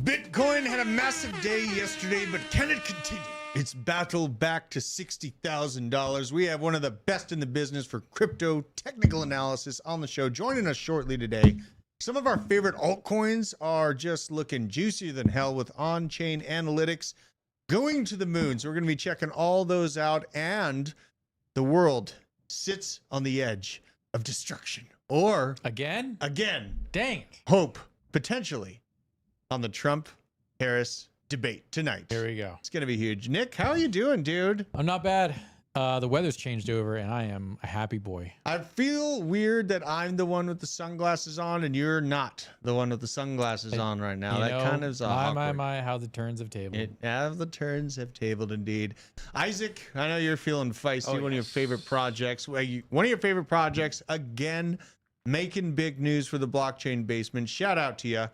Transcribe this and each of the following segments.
Bitcoin had a massive day yesterday, but can it continue its battle back to $60,000? We have one of the best in the business for crypto technical analysis on the show, joining us shortly today. Some of our favorite altcoins are just looking juicier than hell with on-chain analytics going to the moon. So we're going to be checking all those out, and the world sits on the edge of destruction. Or Again? Dang. Hope, potentially, on the Trump-Harris debate tonight. Here we go. It's going to be huge. Nick, how are you doing, dude? I'm not bad. The weather's changed over, and I am a happy boy. I feel weird that I'm the one with the sunglasses on, and you're not the one with the sunglasses on right now. That kind of is awkward. My, how the turns have tabled. How the turns have tabled, indeed. Isaac, I know you're feeling feisty. One of your favorite projects. One of your favorite projects, again, making big news for the blockchain basement. Shout out to you.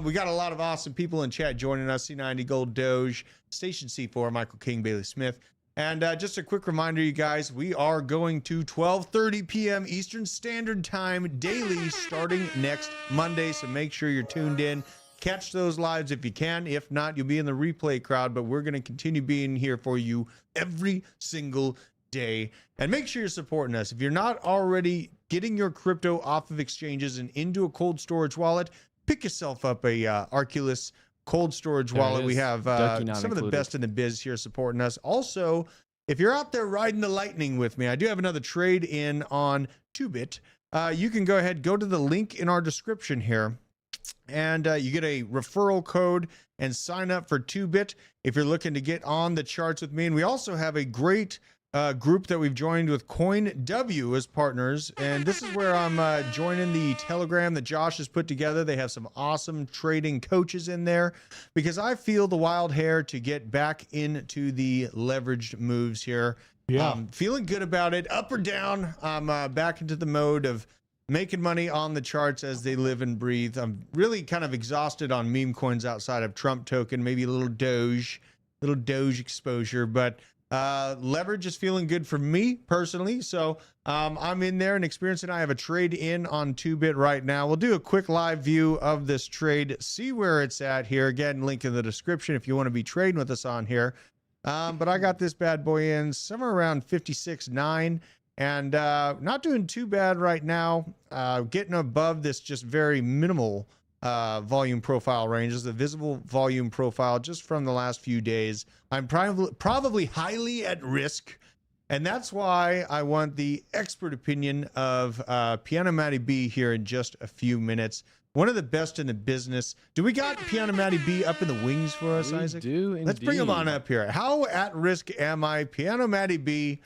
We got a lot of awesome people in chat joining us. C90 Gold Doge, Station C4, Michael King, Bailey Smith. And just a quick reminder, you guys, we are going to 12:30 p.m. Eastern Standard Time daily starting next Monday. So make sure you're tuned in. Catch those lives if you can. If not, you'll be in the replay crowd. But we're going to continue being here for you every single day. And make sure you're supporting us. If you're not already getting your crypto off of exchanges and into a cold storage wallet, pick yourself up a Arculus cold storage wallet. We have some of the best in the biz here supporting us. Also, if you're out there riding the lightning with me, I do have another trade in on 2bit. You can go ahead, go to the link in our description here, and you get a referral code and sign up for 2bit if you're looking to get on the charts with me. And we also have a great group that we've joined with CoinW as partners, and this is where I'm joining the Telegram that Josh has put together. They have some awesome trading coaches in there because I feel the wild hair to get back into the leveraged moves here. Yeah, feeling good about it. Up or down, I'm back into the mode of making money on the charts as they live and breathe. I'm really kind of exhausted on meme coins outside of Trump token, maybe a little Doge exposure, but leverage is feeling good for me personally. So I'm in there, and Experience and I have a trade in on 2bit right now. We'll do a quick live view of this trade, see where it's at here. Again, link in the description if you want to be trading with us on here. But I got this bad boy in somewhere around 56.9, and not doing too bad right now. Getting above this just very minimal volume profile ranges, the visible volume profile just from the last few days. I'm probably highly at risk, and that's why I want the expert opinion of Piano Matty B here in just a few minutes. One of the best in the business. Do we got Piano Matty B up in the wings for us, Isaac? We do indeed. Let's bring him on up here. How at risk am I? Piano Matty B,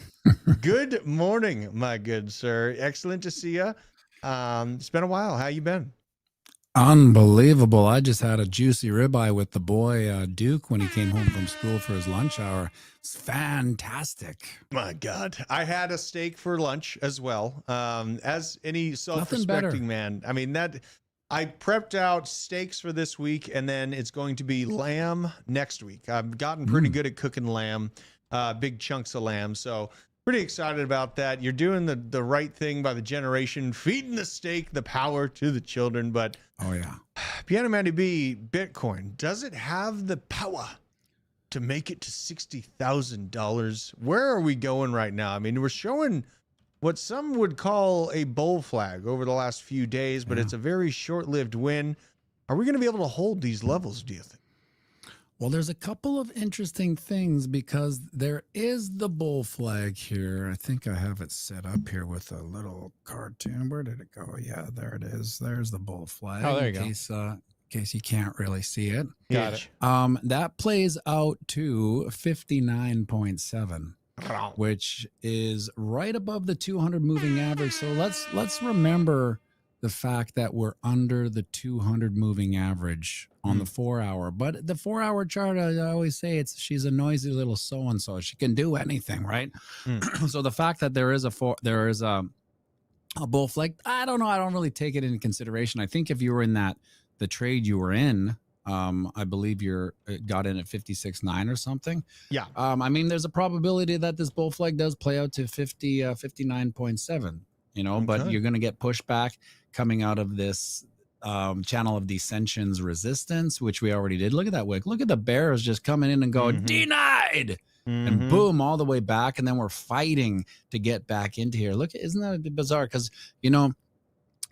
good morning, my good sir. Excellent to see you. It's been a while. How you been? Unbelievable. I just had a juicy ribeye with the boy Duke when he came home from school for his lunch hour. It's fantastic. My God. I had a steak for lunch as well. As any self-respecting man. I mean, that I prepped out steaks for this week, and then it's going to be lamb next week. I've gotten pretty good at cooking lamb, big chunks of lamb. So pretty excited about that. You're doing the right thing by the generation, feeding the steak, the power to the children. But oh yeah, Piano Matty B, Bitcoin, does it have the power to make it to $60,000? Where are we going right now? I mean, we're showing what some would call a bull flag over the last few days, but it's a very short-lived win. Are we going to be able to hold these levels, do you think? Well, there's a couple of interesting things because there is the bull flag here. I think I have it set up here with a little cartoon. Where did it go? Yeah, there it is. There's the bull flag. Oh, there you go. In case you can't really see it. Got it. That plays out to 59.7, which is right above the 200 moving average. So let's remember the fact that we're under the 200 moving average on the 4 hour. But the 4 hour chart, I always say she's a noisy little so-and-so. She can do anything, right? So the fact that there is a bull flag, I don't know. I don't really take it into consideration. I think if you were in the trade you were in, I believe got in at 56.9 or something. Yeah. I mean, there's a probability that this bull flag does play out to 59.7, but you're going to get pushback coming out of this channel of dissensions resistance, which we already did. Look at that wick. Look at the bears just coming in and going denied, and boom, all the way back. And then we're fighting to get back into here. Look, isn't that bizarre? Because,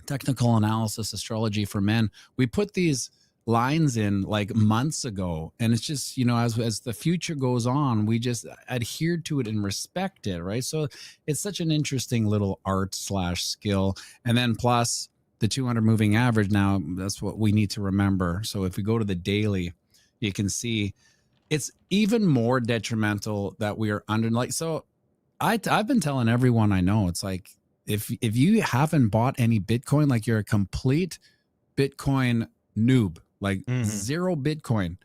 technical analysis, astrology for men, we put these lines in like months ago, and it's just, as the future goes on, we just adhere to it and respect it, right? So it's such an interesting little art/skill. And then plus the 200 moving average, now that's what we need to remember. So if we go to the daily, you can see it's even more detrimental that we are under, so I've been telling everyone I know, it's like, if you haven't bought any Bitcoin, like you're a complete Bitcoin noob, like zero Bitcoin,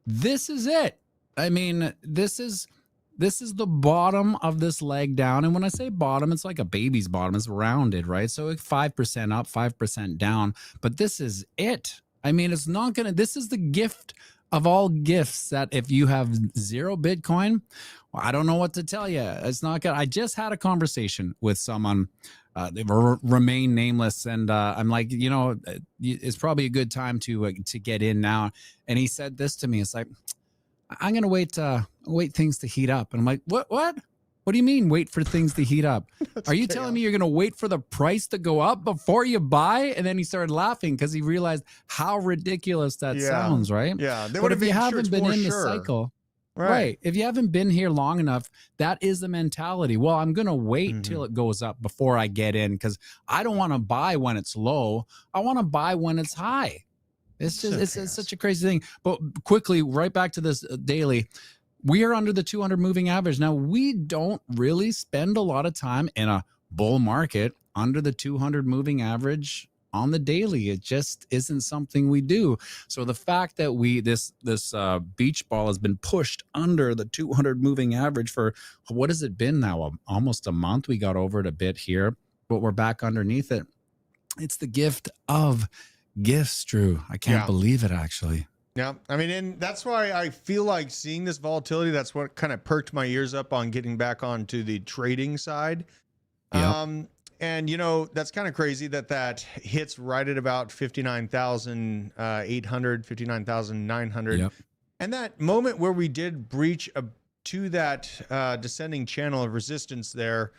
this is it. I mean, this is the bottom of this leg down. And when I say bottom, it's like a baby's bottom. It's rounded, right? So 5% up, 5% down. But this is it. I mean, it's not going to, this is the gift of all gifts, that if you have zero Bitcoin, well, I don't know what to tell you. It's not good. I just had a conversation with someone, they remain nameless. And I'm like, it's probably a good time to get in now. And he said this to me. It's like, I'm going to wait things to heat up. And I'm like, what? What do you mean wait for things to heat up? Are you telling me you're going to wait for the price to go up before you buy? And then he started laughing because he realized how ridiculous that sounds, right? Yeah. But if you haven't been in the cycle, right? If you haven't been here long enough, that is the mentality. Well, I'm going to wait till it goes up before I get in, because I don't want to buy when it's low. I want to buy when it's high. It's just, it's such a crazy thing. But quickly, right back to this daily. We are under the 200 moving average. Now, we don't really spend a lot of time in a bull market under the 200 moving average on the daily. It just isn't something we do. So the fact that this beach ball has been pushed under the 200 moving average for, what has it been now? Almost a month. We got over it a bit here, but we're back underneath it. It's the gift of gifts, Drew. I can't believe it, actually. Yeah, I mean, and that's why I feel like seeing this volatility, that's what kind of perked my ears up on getting back onto the trading side. Yep. And, that's kind of crazy that hits right at about 59,800, 59,900. Yep. And that moment where we did breach to that descending channel of resistance there,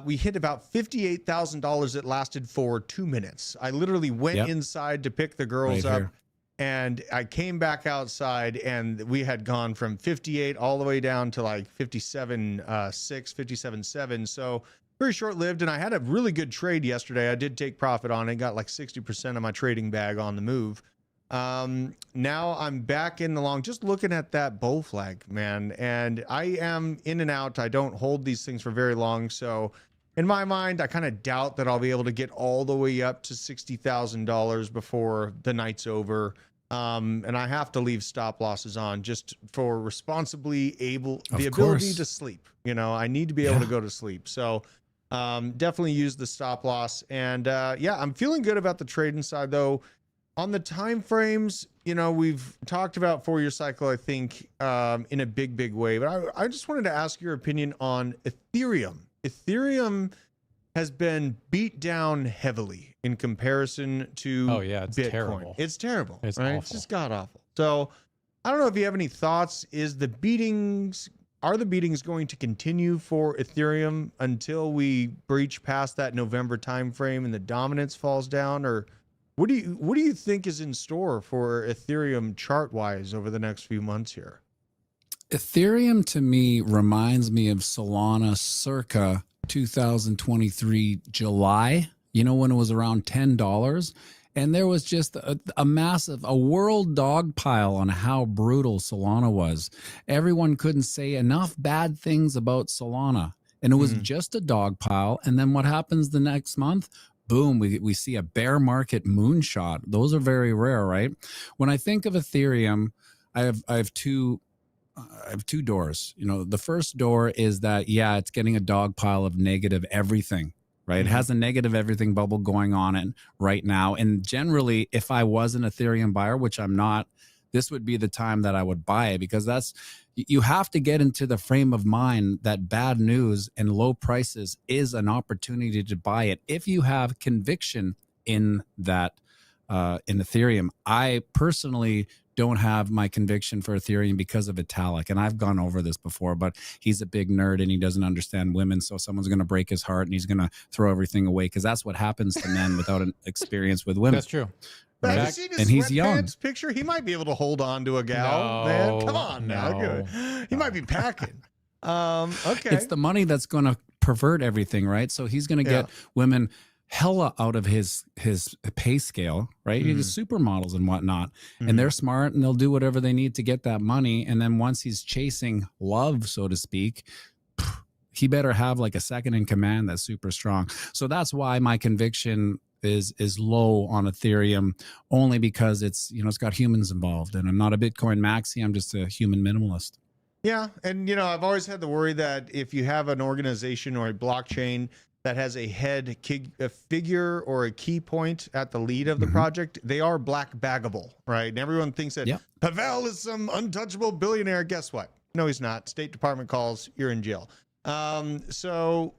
we hit about $58,000. It lasted for 2 minutes. I literally went inside to pick the girls up. Here. And I came back outside, and we had gone from 58 all the way down to like 57.6, 57.7. So very short lived. And I had a really good trade yesterday. I did take profit on it, got like 60% of my trading bag on the move. Now I'm back in the long, just looking at that bull flag, man. And I am in and out. I don't hold these things for very long. So in my mind, I kind of doubt that I'll be able to get all the way up to $60,000 before the night's over. And I have to leave stop losses on just for responsibly ability to sleep. I need to be able to go to sleep. So definitely use the stop loss. And I'm feeling good about the trading side, though. On the time frames, we've talked about 4-year cycle, I think, in a big way. But I just wanted to ask your opinion on Ethereum. Ethereum has been beat down heavily in comparison to it's Bitcoin. terrible. It's terrible. It's right? awful. It's just god awful. So I don't know if you have any thoughts. Are the beatings going to continue for Ethereum until we breach past that November timeframe and the dominance falls down? Or What do you think is in store for Ethereum chart wise over the next few months here? Ethereum to me reminds me of Solana circa 2023 July, when it was around $10. And there was just a massive, a world dog pile on how brutal Solana was. Everyone couldn't say enough bad things about Solana. And it was just a dog pile. And then what happens the next month? Boom, we see a bear market moonshot. Those are very rare, right? When I think of Ethereum, I have two doors. The first door is that, yeah, it's getting a dog pile of negative everything. Right. It has a negative everything bubble going on it right now. And generally, if I was an Ethereum buyer, which I'm not, this would be the time that I would buy it, because you have to get into the frame of mind that bad news and low prices is an opportunity to buy it if you have conviction in that, in Ethereum. I personally don't have my conviction for Ethereum because of Vitalik. And I've gone over this before, but he's a big nerd and he doesn't understand women. So someone's going to break his heart and he's going to throw everything away, because that's what happens to men without an experience with women. That's true. But have you seen his he's young. picture? He might be able to hold on to a gal, man. Come on now. Good. He might be packing. Okay. It's the money that's going to pervert everything, right? So he's going to get women hella out of his pay scale, right? He's supermodels and whatnot, and they're smart and they'll do whatever they need to get that money. And then once he's chasing love, so to speak, he better have like a second in command that's super strong. So that's why my conviction is low on Ethereum, only because it's got humans involved, and I'm not a Bitcoin maxi. I'm just a human minimalist. Yeah, and I've always had the worry that if you have an organization or a blockchain that has a figure or a key point at the lead of the project, they are black baggable, right? And everyone thinks that Pavel is some untouchable billionaire. Guess what? No, he's not. State Department calls, you're in jail. So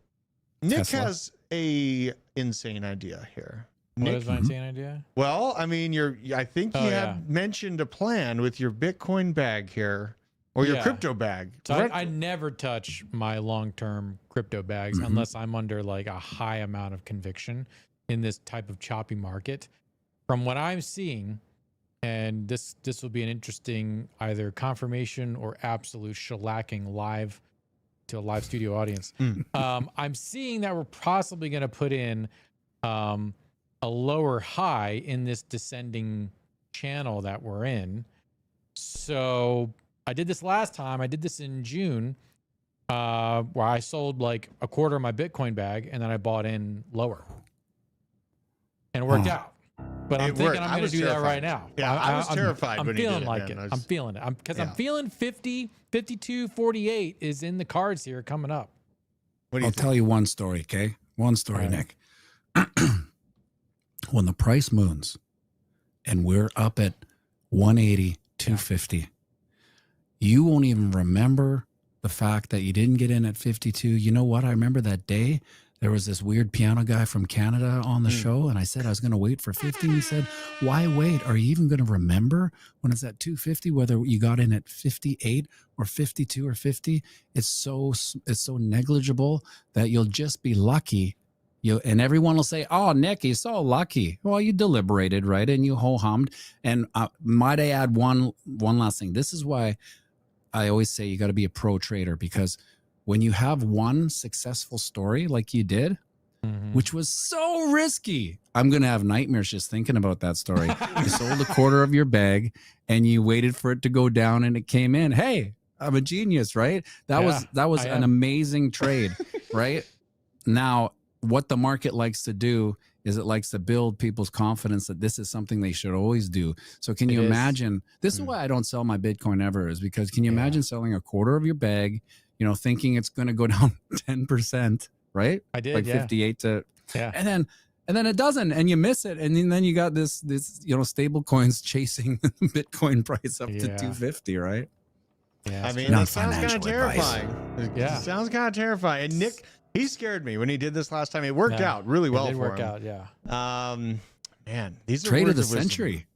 Nick Tesla has a insane idea here. What is my insane idea? Well, I mean, I think you had mentioned a plan with your Bitcoin bag here. Or your crypto bag. So I never touch my long-term crypto bags unless I'm under like a high amount of conviction in this type of choppy market. From what I'm seeing, and this will be an interesting either confirmation or absolute shellacking live to a live studio audience. I'm seeing that we're possibly going to put in a lower high in this descending channel that we're in. So I did this last time. I did this in June, where I sold like a quarter of my Bitcoin bag and then I bought in lower, and it worked out. But I'm thinking I'm going to do that right now. Yeah, I was terrified when he did it. I'm feeling it. I'm feeling 50, 52, 48 is in the cards here coming up. I'll tell you one story, okay? One story, Nick. When the price moons and we're up at 180, 250, you won't even remember the fact that you didn't get in at 52. You know what? I remember that day there was this weird piano guy from Canada on the show, and I said I was going to wait for 50. And he said, why wait? Are you even going to remember when it's at 250, whether you got in at 58 or 52 or 50? It's so negligible that you'll just be lucky. And everyone will say, oh, Nick, he's so lucky. Well, you deliberated, right? And you ho-hummed. And might I add one last thing? This is why I always say you got to be a pro trader, because when you have one successful story like you did, which was so risky, I'm going to have nightmares just thinking about that story. You sold a quarter of your bag and you waited for it to go down and it came in. Hey, I'm a genius, right? That was an amazing trade, right? Now, what the market likes to do is it likes to build people's confidence that this is something they should always do. So can you imagine, this is why I don't sell my Bitcoin ever, is because can you imagine selling a quarter of your bag, thinking it's going to go down 10%, right? I did, like 58 to, and then it doesn't, and you miss it. And then you got this, stable coins chasing Bitcoin price up to 250, right? Yeah. I mean, it sounds kind of terrifying. It sounds kind of terrifying. And Nick, he scared me when he did this last time. It worked out really well for him. It worked out, yeah. Man, these are trade of the century.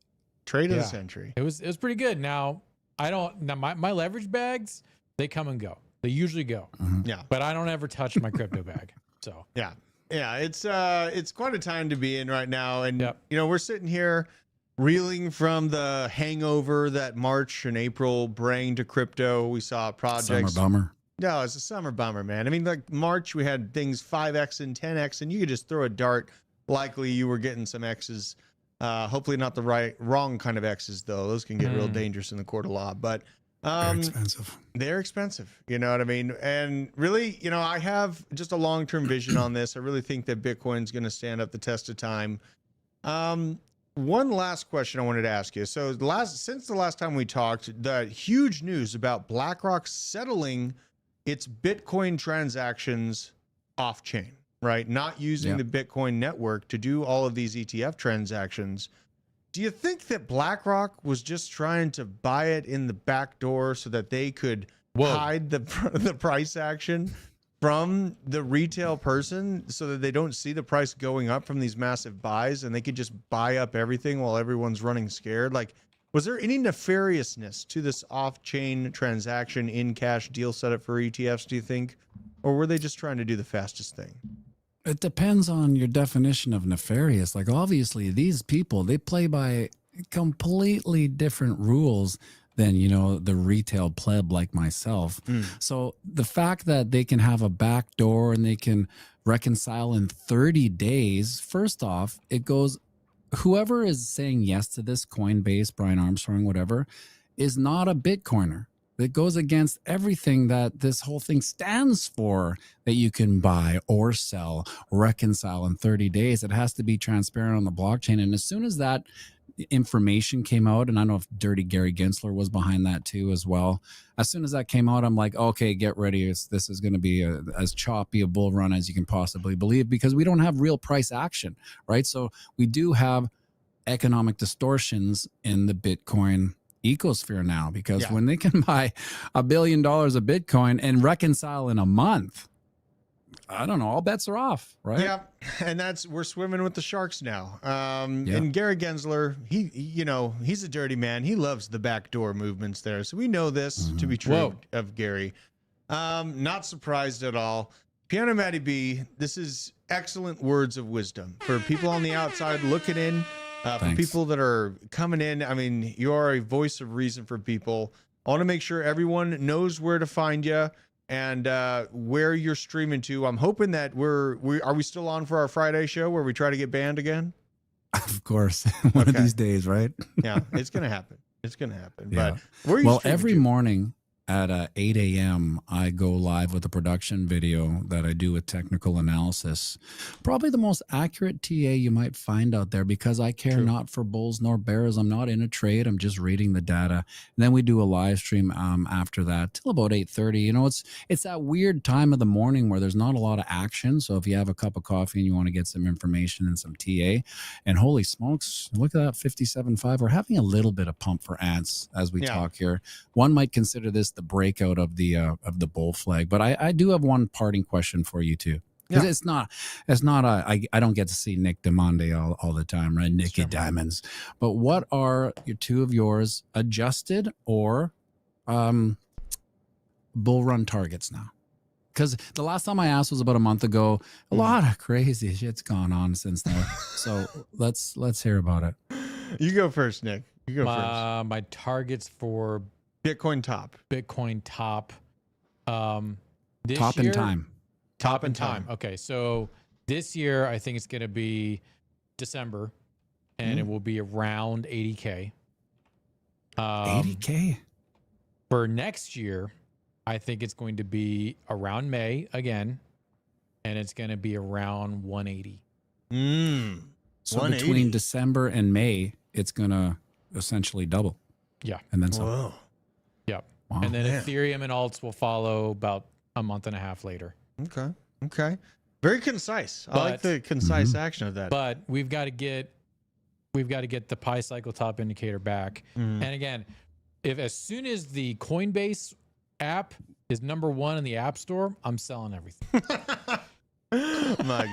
Trade of the century. It was pretty good. Now my leverage bags, they come and go. They usually go. Yeah. But I don't ever touch my crypto bag. So yeah. Yeah, it's quite a time to be in right now, and Yep. you know, we're sitting here reeling from the hangover that March and April bring to crypto. We saw projects. Summer bummer. No, it's a summer bummer, man. I mean, like March, we had things 5x and 10x, and you could just throw a dart. Likely, you were getting some X's. Hopefully, not the wrong kind of X's though. Those can get real dangerous in the court of law. But They're expensive. they're expensive. You know what I mean? And really, you know, I have just a long-term vision on this. I really think that Bitcoin's going to stand up the test of time. One last question I wanted to ask you. So since the last time we talked, the huge news about BlackRock settling its Bitcoin transactions off chain, right? Not using the Bitcoin network to do all of these ETF transactions. Do you think that BlackRock was just trying to buy it in the back door so that they could hide the price action from the retail person so that they don't see the price going up from these massive buys and they could just buy up everything while everyone's running scared? Like, was there any nefariousness to this off-chain transaction in cash deal setup for ETFs, do you think? Or were they just trying to do the fastest thing? It depends on your definition of nefarious. Like, obviously, these people, they play by completely different rules than, you know, the retail pleb like myself. So the fact that they can have a back door and they can reconcile in 30 days, first off, it goes, whoever is saying yes to this Coinbase, Brian Armstrong, whatever, is not a Bitcoiner. It goes against everything that this whole thing stands for, that you can buy or sell, reconcile in 30 days. It has to be transparent on the blockchain. And as soon as that information came out, and I don't know if Dirty Gary Gensler was behind that too as well. As soon as that came out, I'm like, okay, get ready. This is going to be as choppy a bull run as you can possibly believe, because we don't have real price action, right? So we do have economic distortions in the Bitcoin ecosphere now, because when they can buy $1 billion of Bitcoin and reconcile in a month, I don't know, all bets are off, right? Yeah, and we're swimming with the sharks now. And Gary Gensler, he's a dirty man. He loves the backdoor movements there. So we know this to be true of Gary. Not surprised at all. Piano Matty B, this is excellent words of wisdom for people on the outside looking in, for people that are coming in. I mean, you are a voice of reason for people. I want to make sure everyone knows where to find you and where you're streaming to. I'm hoping that are we still on for our Friday show where we try to get banned again? Of course. One of these days, right? Yeah, it's going to happen. It's going to happen. Yeah. But where are you streaming every to? morning at 8 a.m., I go live with a production video that I do with technical analysis. Probably the most accurate TA you might find out there, because I care not for bulls nor bears. I'm not in a trade. I'm just reading the data. And then we do a live stream after that till about 8:30. You know, it's that weird time of the morning where there's not a lot of action. So if you have a cup of coffee and you want to get some information and some TA, and holy smokes, look at that 57.5. We're having a little bit of pump for ants as we talk here. One might consider this the breakout of the bull flag, but I do have one parting question for you too, because it's not I don't get to see Nick Diamande all the time, right? Nicky Diamonds. But what are your two of yours adjusted or bull run targets now? Because the last time I asked was about a month ago. A lot of crazy shit's gone on since then. So let's hear about it. You go first, Nick. You go first. My targets for Bitcoin top. This Top year, in time. Top in time. Okay, so this year I think it's going to be December, and it will be around 80K. 80K? For next year, I think it's going to be around May again, and it's going to be around 180. So 180. between December and May, it's going to essentially double. Yeah. And then some. Whoa. Yep. Wow. And then Ethereum and alts will follow about a month and a half later. Okay. Very concise. I like the concise action of that. But we've got to get the Pi cycle top indicator back. And again, if as soon as the Coinbase app is #1 in the App Store, I'm selling everything. My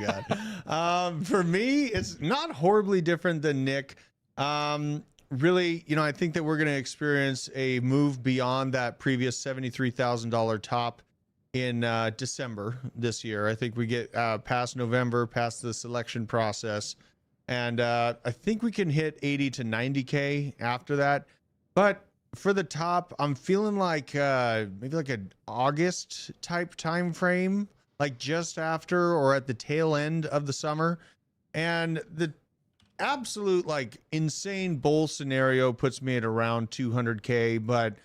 God. For me, it's not horribly different than Nick. Really, I think that we're going to experience a move beyond that previous $73,000 top. in December this year. I think we get past November, past the selection process, and I think we can hit 80 to 90K after that. But for the top, I'm feeling like maybe like an August type time frame, like just after or at the tail end of the summer. And the absolute like insane bull scenario puts me at around 200K, but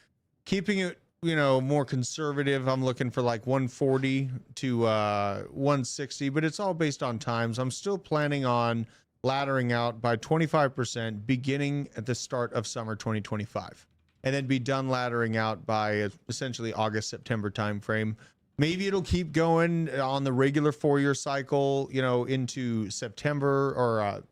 keeping it, you know, more conservative, I'm looking for like 140 to 160, but it's all based on times. I'm still planning on laddering out by 25% beginning at the start of summer 2025, and then be done laddering out by essentially August, September timeframe. Maybe it'll keep going on the regular 4-year cycle, you know, into September or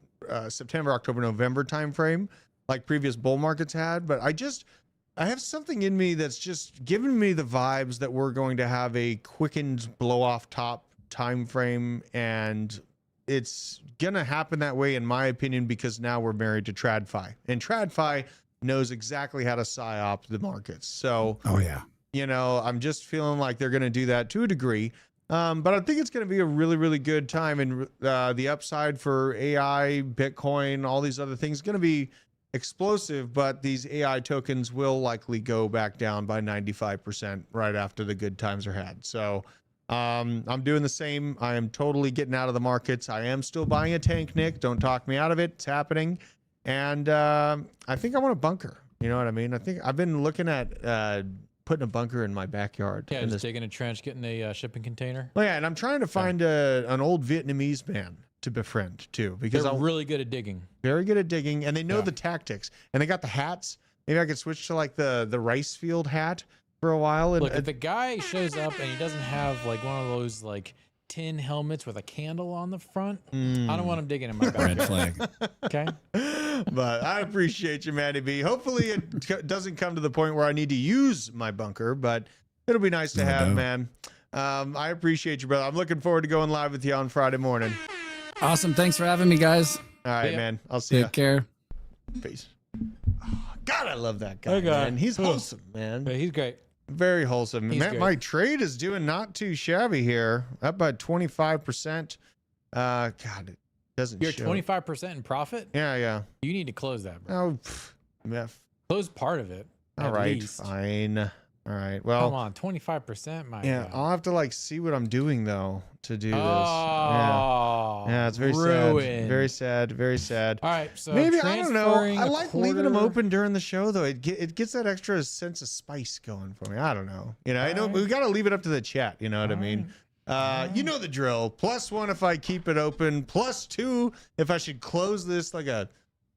September, October, November timeframe, like previous bull markets had. But I have something in me that's just giving me the vibes that we're going to have a quickened blow off top time frame, and it's gonna happen that way in my opinion because now we're married to TradFi, and TradFi knows exactly how to psyop the markets. So Oh yeah. you know, I'm just feeling like they're gonna do that to a degree. But I think it's going to be a really, really good time, and the upside for AI, Bitcoin, all these other things is going to be explosive, but these AI tokens will likely go back down by 95% right after the good times are had. So I'm doing the same. I am totally getting out of the markets. I am still buying a tank, Nick. Don't talk me out of it. It's happening. And I think I want a bunker. You know what I mean? I think I've been looking at putting a bunker in my backyard. Yeah, just digging a trench, getting a shipping container. Oh yeah, and I'm trying to find an old Vietnamese man to befriend too, because they're I'm really good at digging. Very good at digging, and they know the tactics, and they got the hats. Maybe I could switch to like the rice field hat for a while. And look, if the guy shows up and he doesn't have like one of those like tin helmets with a candle on the front, I don't want him digging in my backyard. Red flag. Okay. But I appreciate you, Matty B. Hopefully it doesn't come to the point where I need to use my bunker, but it'll be nice to have, man. I appreciate you, brother. I'm looking forward to going live with you on Friday morning. Awesome. Thanks for having me, guys. All right, man. I'll see you. Take care. Peace. Oh, God, I love that guy, man. He's wholesome, man. Yeah, he's great. Very wholesome. He's Man, great. my trade is doing not too shabby here. Up by 25%. God, it doesn't You're show. 25% in profit? Yeah. You need to close that, bro. Oh, yeah. Close part of it. All at right, least. fine. All right. Well, Come on, 25%, my yeah, God. I'll have to like see what I'm doing though to do this. Oh, Yeah, it's very ruined. sad. Very sad. Very sad. All right, so Maybe I don't know. transferring I a like leaving them quarter- open during the show though. It gets that extra sense of spice going for me. I don't know. You know, I know All right. we got to leave it up to the chat. You know what I All mean? You know the drill. +1 if I keep it open. +2 if I should close this like a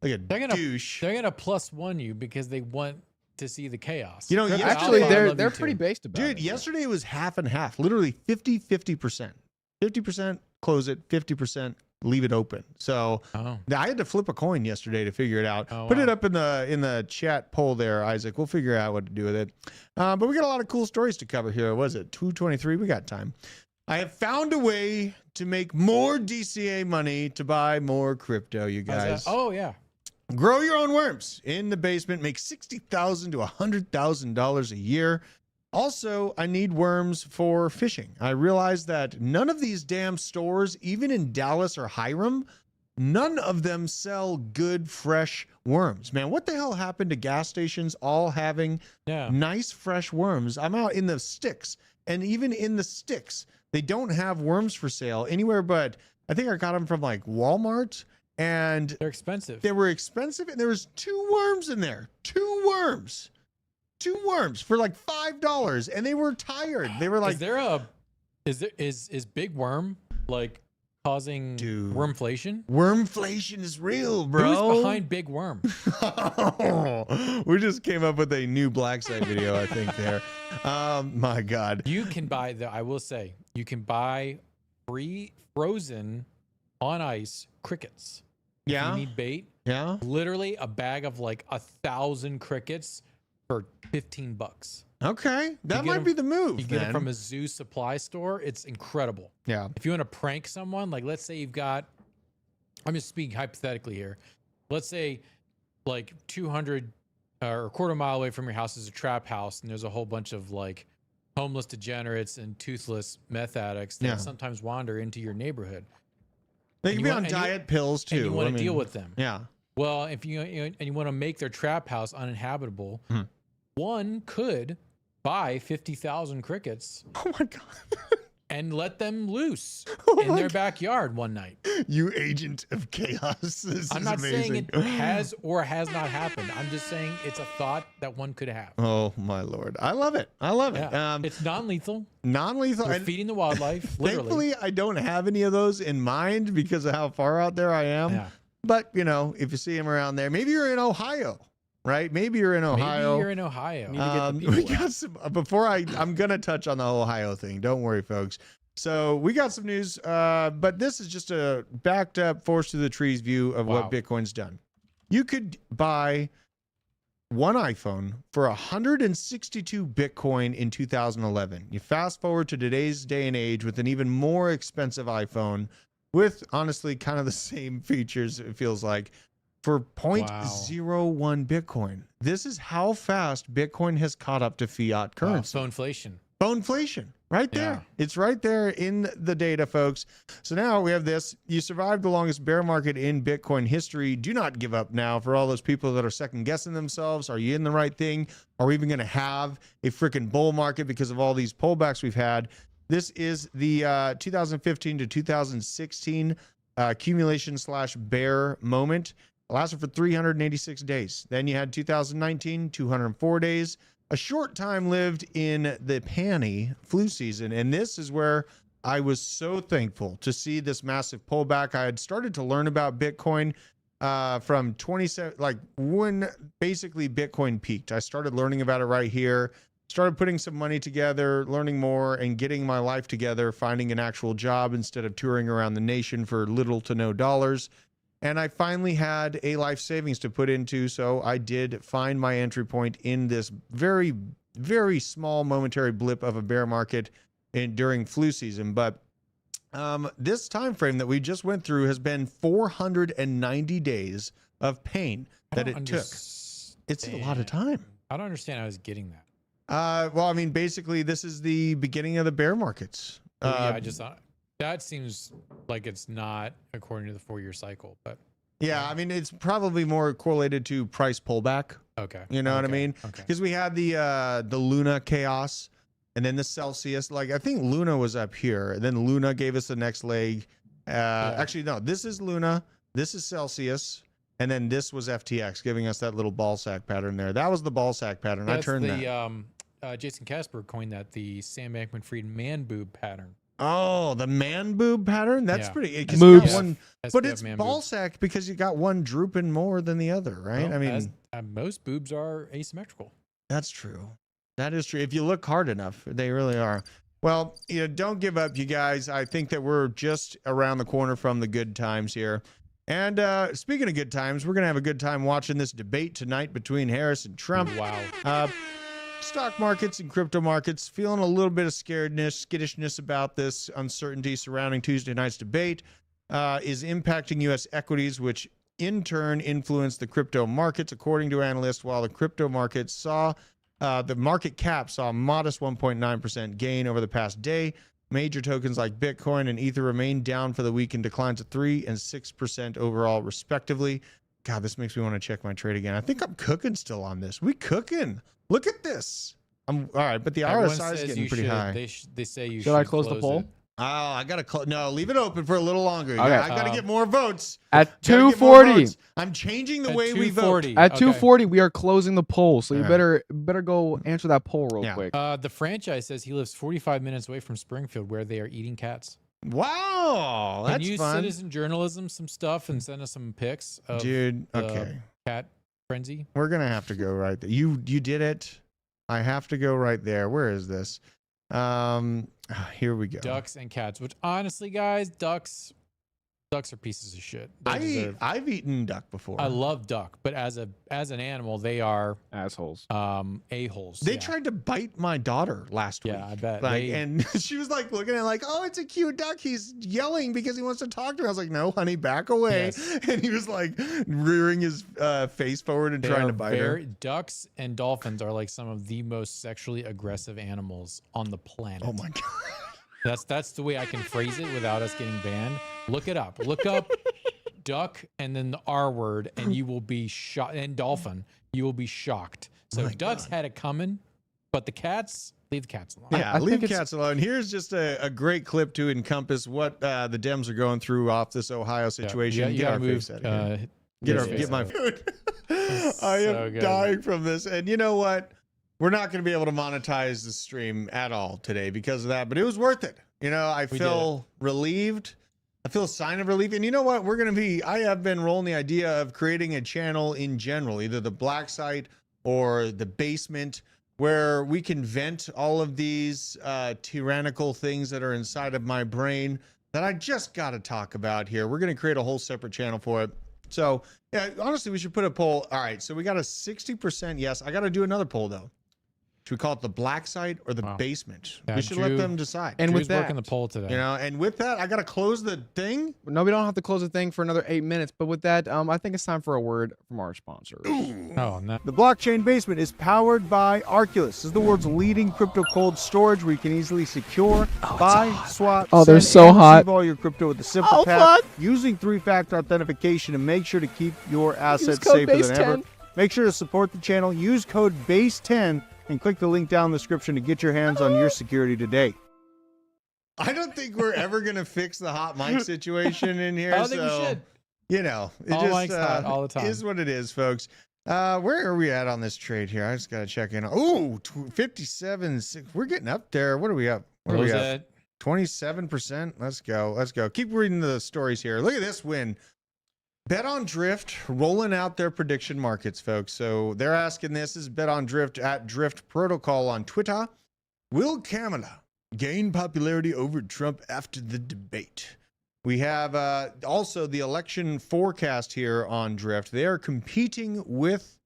They're gonna douche. They're gonna +1 you because they want to see the chaos. You know, Good Actually, alpha, I love they're you pretty too. based about Dude, it. yesterday it was half and half. Literally 50%. 50% close it, 50% leave it open. So Oh, I had to flip a coin yesterday to figure it out. Oh, Put it wow. up in the chat poll there, Isaac. We'll figure out what to do with it. But we got a lot of cool stories to cover here. Was it 2:23? We got time. I have found a way to make more DCA money to buy more crypto, you how's that? guys. Oh yeah. Grow your own worms in the basement. Make $60,000 to $100,000 a year. Also, I need worms for fishing. I realized that none of these damn stores, even in Dallas or Hiram, none of them sell good, fresh worms. Man, what the hell happened to gas stations all having Yeah. nice, fresh worms? I'm out in the sticks, and even in the sticks, they don't have worms for sale anywhere but I think I got them from like Walmart, and They're expensive. they were expensive, and there was 2 worms in there. 2 worms. 2 worms for like $5, and they were tired. They were like, is big worm like causing Dude. wormflation? wormflation is real, bro. Who's behind big worm? We just came up with a new black site video, I think there. My God. You can buy I will say, you can buy frozen on ice crickets. If Yeah. you need bait, Yeah. literally a bag of like 1,000 crickets for $15. Okay. That get might 'em- be the move. You get it then. from a zoo supply store. It's incredible. Yeah. If you want to prank someone, like let's say you've got, I'm just speaking hypothetically here. Let's say like 200 or a quarter mile away from your house is a trap house, and there's a whole bunch of like homeless degenerates and toothless meth addicts that sometimes wander into your neighborhood. They can be on diet pills too. And you want to deal with them. Yeah. Well, if you want to make their trap house uninhabitable, one could buy 50,000 crickets. Oh my God. And let them loose in their backyard one night. You agent of chaos. I'm not saying it has or has not happened. I'm just saying it's a thought that one could have. Oh my Lord. I love it. I love it. It's non-lethal. Non-lethal. We're feeding the wildlife. Literally. Thankfully, I don't have any of those in mind because of how far out there I am. Yeah. But, you know, if you see them around there, maybe you're in Ohio. Right? Maybe you're in Ohio. Maybe you're in Ohio. We got some, before I'm going to touch on the Ohio thing. Don't worry, folks. So we got some news, but this is just a backed up, forest through the trees view of what Bitcoin's done. You could buy one iPhone for 162 Bitcoin in 2011. You fast forward to today's day and age with an even more expensive iPhone with honestly kind of the same features, it feels like, for 0.01 Bitcoin. This is how fast Bitcoin has caught up to fiat currency. Inflation. Right there. Yeah. It's right there in the data, folks. So now we have this. You survived the longest bear market in Bitcoin history. Do not give up now for all those people that are second guessing themselves. Are you in the right thing? Are we even going to have a freaking bull market because of all these pullbacks we've had? This is the 2015 to 2016 accumulation / bear moment. It lasted for 386 days. Then you had 2019, 204 days. A short time lived in the panny flu season. And this is where I was so thankful to see this massive pullback. I had started to learn about Bitcoin from 27, like when basically Bitcoin peaked. I started learning about it right here, started putting some money together, learning more and getting my life together, finding an actual job instead of touring around the nation for little to no dollars. And I finally had a life savings to put into, so I did find my entry point in this very, very small momentary blip of a bear market during flu season. But this time frame that we just went through has been 490 days of pain that it took. It's a lot of time. I don't understand how I was getting that. Well, I mean, basically, this is the beginning of the bear markets. I just thought. That seems like it's not according to the 4-year cycle, but yeah, I mean, it's probably more correlated to price pullback. Okay. You know what I mean? Okay. Because we had the Luna chaos and then the Celsius. Like, I think Luna was up here. And then Luna gave us the next leg. Actually, no, this is Luna. This is Celsius. And then this was FTX giving us that little ball sack pattern there. That was the ball sack pattern. I turned that. Jason Casper coined that the Sam Bankman-Fried man boob pattern. Oh, the man boob pattern? That's pretty. Moves. But it's ball sack because you got one drooping more than the other, right? Well, I mean, most boobs are asymmetrical. That's true. That is true. If you look hard enough, they really are. Well, you know, don't give up, you guys. I think that we're just around the corner from the good times here. And speaking of good times, we're going to have a good time watching this debate tonight between Harris and Trump. Wow. Stock markets and crypto markets feeling a little bit of skittishness about this uncertainty surrounding Tuesday night's debate is impacting U.S. equities, which in turn influenced the crypto markets, according to analysts. While the crypto markets saw the market cap saw a modest 1.9% gain over the past day, major tokens like Bitcoin and Ether remained down for the week and declines of 3% and 6% overall, respectively. God, this makes me want to check my trade again. I think I'm cooking still on this. We cooking. Look at this. I'm all right, but the RSI is getting pretty high. They say you should I close the poll? Oh, I gotta close. No, leave it open for a little longer. Okay. I gotta get more votes. At 240, I'm changing the way we vote. At 240, we are closing the poll. So you better go answer that poll real quick. The franchise says he lives 45 minutes away from Springfield, where they are eating cats. Wow, that's fun. Citizen journalism some stuff and send us some pics of dude. Okay, cat frenzy. We're gonna have to go right there. You did it. I have to go right there. Where is this? Here we go. Ducks and cats. Which honestly, guys, ducks Ducks are pieces of shit. I've eaten duck before. I love duck, but as an animal, they are assholes. A-holes. They tried to bite my daughter last week. Yeah, I bet. And she was like looking at it like, oh, it's a cute duck. He's yelling because he wants to talk to me. I was like, no, honey, back away. Yes. And he was like rearing his face forward and trying to bite her. Ducks and dolphins are like some of the most sexually aggressive animals on the planet. Oh my God. That's the way I can phrase it without us getting banned. Look it up. Look up duck and then the R word, and you will be shocked. And dolphin, you will be shocked. So ducks had it coming, but the cats, leave the cats alone. Yeah, leave cats alone. Here's just a great clip to encompass what the Dems are going through off this Ohio situation. You Get our move, face out of here. Get my food. I am dying from this. And you know what? We're not going to be able to monetize the stream at all today because of that, but it was worth it. You know, I feel relieved. I feel a sign of relief. And you know what? I have been rolling the idea of creating a channel in general, either the black site or the basement, where we can vent all of these tyrannical things that are inside of my brain that I just got to talk about here. We're going to create a whole separate channel for it. So, yeah, honestly, we should put a poll. All right, so we got a 60% yes. I got to do another poll, though. Should we call it the black site or the basement? Yeah, we should let them decide. And Drew's with that, working the poll today. You know, and with that, I got to close the thing. no, we don't have to close the thing for another 8 minutes. But with that, I think it's time for a word from our sponsors. Oh, no. The Blockchain Basement is powered by Arculus. This is the world's leading crypto cold storage where you can easily secure, buy, swap, they're send, so and hot. receive all your crypto with a simple tap using 3-factor authentication, and make sure to keep your assets safer than ever. Make sure to support the channel. Use code BASE10 and click the link down in the description to get your hands on your security today. I don't think we're ever going to fix the hot mic situation in here. I don't think we should. You know, it All mic's hot all the time. Is what it is, folks. Where are we at on this trade here? I just got to check in. Oh, 57. We're getting up there. What are we up? What are we up? 27%. Let's go. Let's go. Keep reading the stories here. Look at this win. Bet on Drift rolling out their prediction markets, folks. So they're asking this is Bet on Drift at Drift Protocol on Twitter. Will Kamala gain popularity over Trump after the debate? We have also the election forecast here on Drift. They are competing with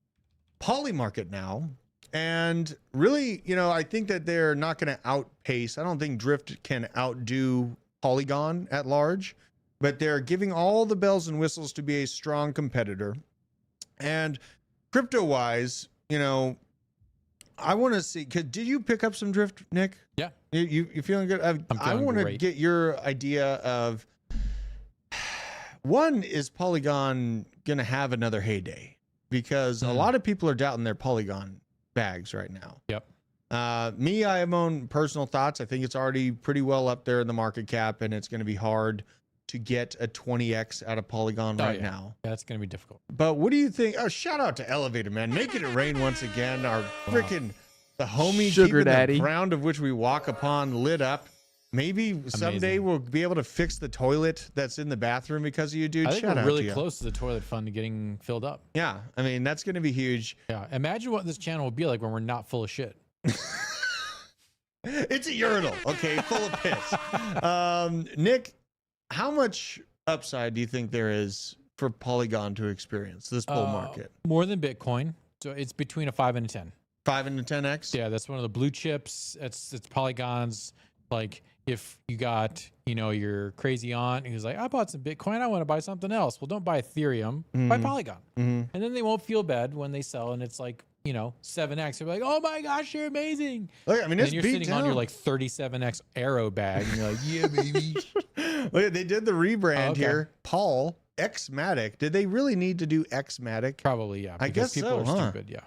Polymarket now. And really, you know, I think that they're not going to outpace. I don't think Drift can outdo Polygon at large. But they're giving all the bells and whistles to be a strong competitor. And crypto-wise, you know, I want to see. Did you pick up some Drift, Nick? Yeah. You feeling good? I want to get your idea of, one, is Polygon going to have another heyday? Because a lot of people are doubting their Polygon bags right now. Yep. Me, I have my own personal thoughts. I think it's already pretty well up there in the market cap, and it's going to be hard to get a 20x out of Polygon right now. Yeah, that's going to be difficult. But what do you think? Oh, shout out to Elevator Man, making it rain once again. Our freaking the homie Sugar keeping daddy. the ground of which we walk upon lit up. Maybe someday we'll be able to fix the toilet that's in the bathroom because of you, dude. I think Shout we're out really to you. close to the toilet fund to getting filled up. Yeah, I mean that's going to be huge. Yeah, imagine what this channel will be like when we're not full of shit. It's a urinal, okay, full of piss. Nick, how much upside do you think there is for Polygon to experience this bull market? More than Bitcoin. So it's between a 5 and a 10. 5 and a 10x? Yeah, that's one of the blue chips. It's Polygon's. Like if you got, you know, your crazy aunt who's like, I bought some Bitcoin, I want to buy something else. Well, don't buy Ethereum, buy Polygon. And then they won't feel bad when they sell and it's like, you know, 7x. They're like, oh my gosh, you're amazing. Look, I mean, and you're sitting on your like 37x Arrow bag and you're like, yeah, baby. Look, they did the rebrand here. Paul, Xmatic. Did they really need to do Xmatic? Probably, yeah. I guess people so, are stupid, yeah.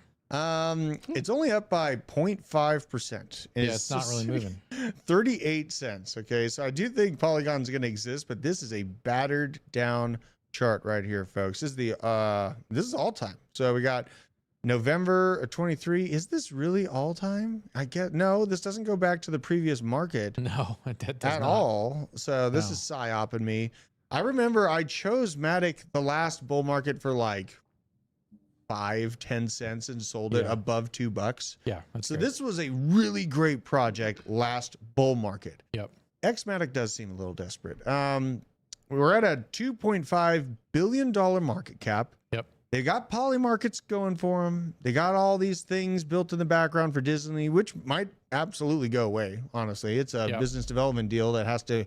It's only up by 0.5%. Yeah, it's not really moving. 38 cents. Okay, so I do think Polygon's going to exist, but this is a battered down chart right here, folks. This is all time. So we got November 23. Is this really all time? I get no. This doesn't go back to the previous market. No, that does at not. all. So this is psyop in me. I remember I chose Matic the last bull market for like 5-10 cents and sold it above $2. Yeah. That's so great. this was a really great project last bull market. Yep. Xmatic does seem a little desperate. we're at a $2.5 billion market cap. Yep. They got poly markets going for them. They got all these things built in the background for Disney, which might absolutely go away. Honestly, it's a business development deal that has to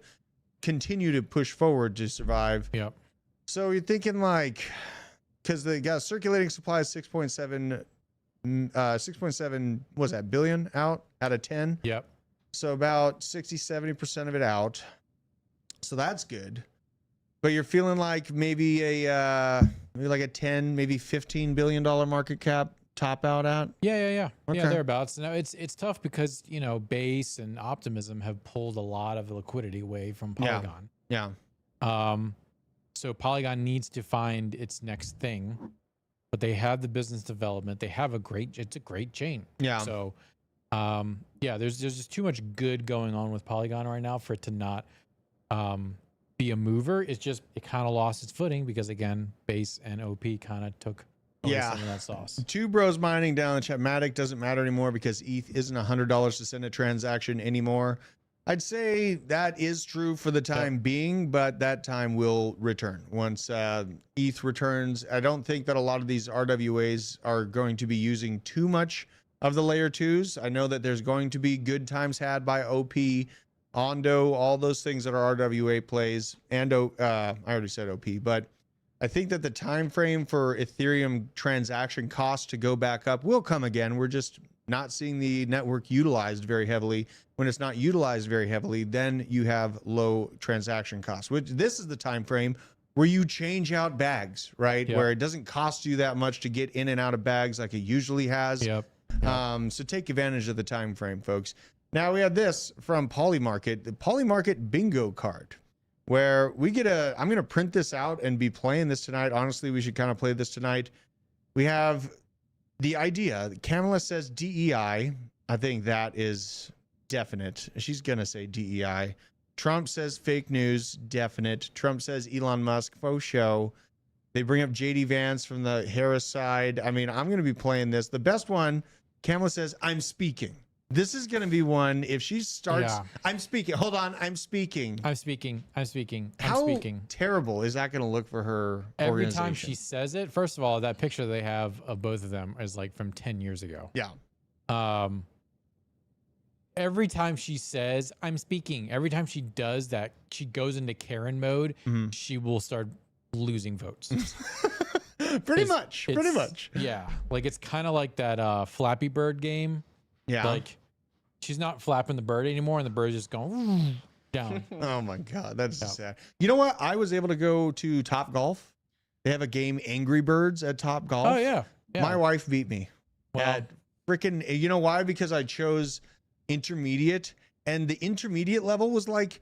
continue to push forward to survive. Yep. So you're thinking like, because they got circulating supply is 6.7 was that billion out of 10. Yep. So about 60-70% of it out. So that's good. But you're feeling like maybe like a 10, maybe $15 billion market cap top out at? Yeah, Okay. thereabouts. Now it's tough because, you know, Base and Optimism have pulled a lot of the liquidity away from Polygon. Yeah. So Polygon needs to find its next thing, but they have the business development. They have it's a great chain. Yeah. So, there's just too much good going on with Polygon right now for it to not be a mover. It kind of lost its footing because, again, Base and OP kind of took away some of that sauce. Two bros mining down the chat. Matic doesn't matter anymore because ETH isn't $100 to send a transaction anymore. I'd say that is true for the time being, but that time will return once ETH returns. I don't think that a lot of these RWAs are going to be using too much of the layer 2s. I know that there's going to be good times had by OP, Ondo, all those things that are RWA plays, and I already said OP, but I think that the time frame for Ethereum transaction costs to go back up will come again. We're just not seeing the network utilized very heavily. When it's not utilized very heavily, then you have low transaction costs, which this is the time frame where you change out bags, right? Where it doesn't cost you that much to get in and out of bags like it usually has. So take advantage of the time frame, folks. Now we have this from Polymarket, the Polymarket bingo card, where we get I'm going to print this out and be playing this tonight. Honestly, we should kind of play this tonight. We have the idea. Kamala says DEI. I think that is definite. She's going to say DEI. Trump says fake news. Definite. Trump says Elon Musk. Faux show. They bring up JD Vance from the Harris side. I mean, I'm going to be playing this. The best one, Kamala says, I'm speaking. This is going to be one. If she starts, I'm speaking. Hold on. I'm speaking. I'm speaking. How terrible is that going to look for her every time she says it? First of all, that picture they have of both of them is like from 10 years ago. Yeah. Every time she says, I'm speaking, every time she does that, she goes into Karen mode, she will start losing votes. Pretty much. Yeah. Like it's kind of like that Flappy Bird game. Yeah. Like she's not flapping the bird anymore and the bird's just going down. Oh my God. That's sad. You know what? I was able to go to Top Golf. They have a game, Angry Birds, at Top Golf. Oh, yeah. My wife beat me. Well, at freaking, you know why? Because I chose intermediate, and the intermediate level was like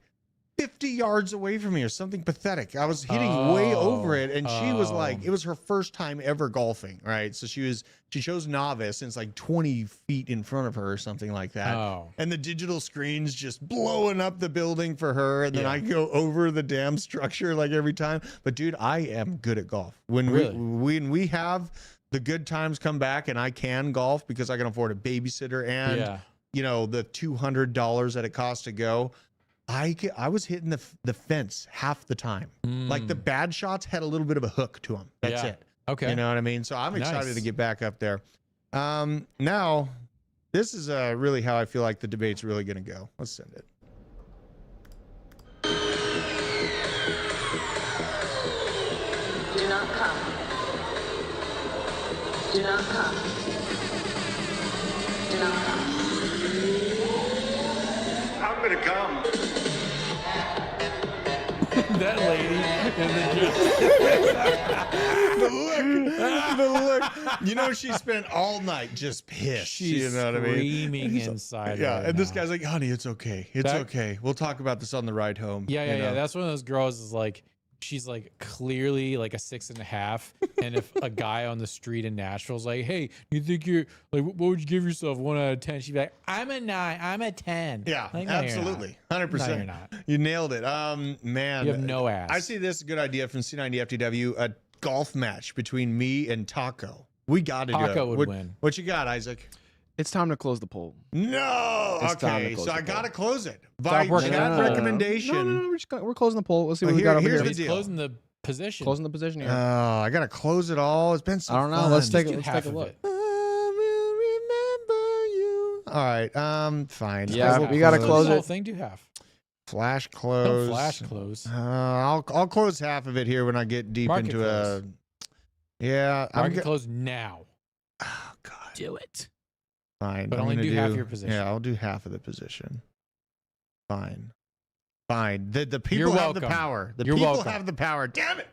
50 yards away from me or something pathetic. I was hitting way over it, and she was like, it was her first time ever golfing, right? So she chose novice, and it's like 20 feet in front of her or something like that. And the digital screen's just blowing up the building for her, and then I go over the damn structure like every time. But dude, I am good at golf. When we have the good times come back and I can golf because I can afford a babysitter and you know, the $200 that it costs to go, I was hitting the fence half the time. Like the bad shots had a little bit of a hook to them. That's it. Okay. You know what I mean? So I'm excited to get back up there. Now, this is really how I feel like the debate's really going to go. Let's send it. Do not come. Do not come. Do not come. I'm going to come. That lady the look. You know, she spent all night just pissed. She's you know what I mean? Screaming inside. Yeah, right and this now. guy's like, honey, it's okay. It's okay. We'll talk about this on the ride home. Yeah. That's one of those girls is like, she's like clearly like a 6.5. And if a guy on the street in Nashville's like, hey, you think you're like, what would you give yourself 1 out of 10? She'd be like, I'm a 9, I'm a 10. Yeah, like, no, absolutely. 100%. No, you're not. You nailed it. Man. You have no ass. I see this good idea from C90FTW, a golf match between me and Taco. We got to do it. Taco would win. What you got, Isaac? It's time to close the poll. No. It's time to Okay, close so the I poll. gotta close it by working chat on it. recommendation. No. We're closing the poll. Let's see what Well, we got over here's here. the He's deal. closing the position. Closing the position here. I gotta close it all. It's been so I don't know. fun. Let's take do a half of look. it. I will remember you. All right. Fine. Yeah, I'll we gotta Close close the whole it. thing. Do half. Flash Don't close. flash close. I'll close half of it here when I get deep Market into close. Yeah. Market close now. Oh God. Do it. Fine. But I'm only gonna do half your position. Yeah, I'll do half of the position. Fine. The people You're have the welcome. power. The You're people welcome. have the power. Damn it.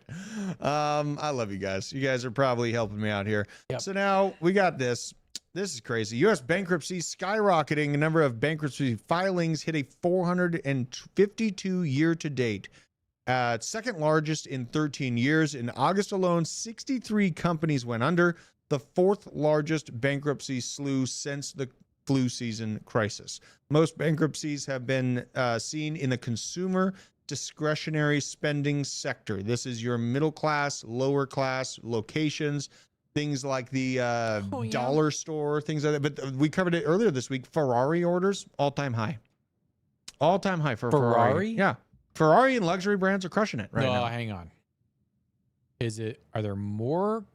I love you guys. You guys are probably helping me out here. Yep. So now we got this. This is crazy. U.S. bankruptcy skyrocketing. The number of bankruptcy filings hit a 452 year to date. Second largest in 13 years. In August alone, 63 companies went under. The fourth largest bankruptcy slew since the flu season crisis. Most bankruptcies have been seen in the consumer discretionary spending sector. This is your middle class, lower class locations, things like the dollar store, things like that. But we covered it earlier this week. Ferrari orders, all-time high. All-time high for Ferrari. Yeah. Ferrari and luxury brands are crushing it right no, now. hang on. Are there more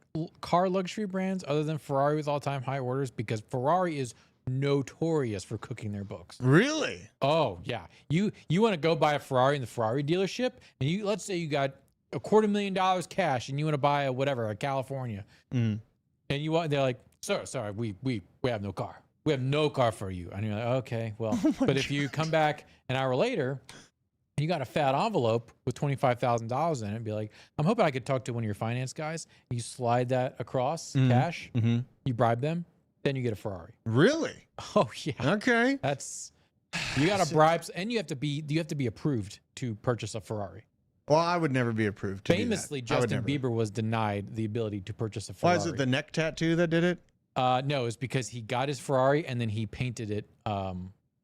car luxury brands other than Ferrari with all-time high orders? Because Ferrari is notorious for cooking their books. Really? Oh yeah. You want to go buy a Ferrari in the Ferrari dealership, and let's say you got $250,000 cash, and you want to buy a California, and they're like, sir, sorry, we have no car. We have no car for you. And you're like, okay, well, but if you come back an hour later, and you got a fat envelope with $25,000 in it, and be like, I'm hoping I could talk to one of your finance guys. You slide that across cash, you bribe them, then you get a Ferrari. Really? Oh yeah. Okay. You got to bribe, and you have to be approved to purchase a Ferrari. Well, I would never be approved to Famously, do that. I would Justin never. Bieber was denied the ability to purchase a Why Ferrari. is it the neck tattoo that did it? No, it's because he got his Ferrari and then he painted it.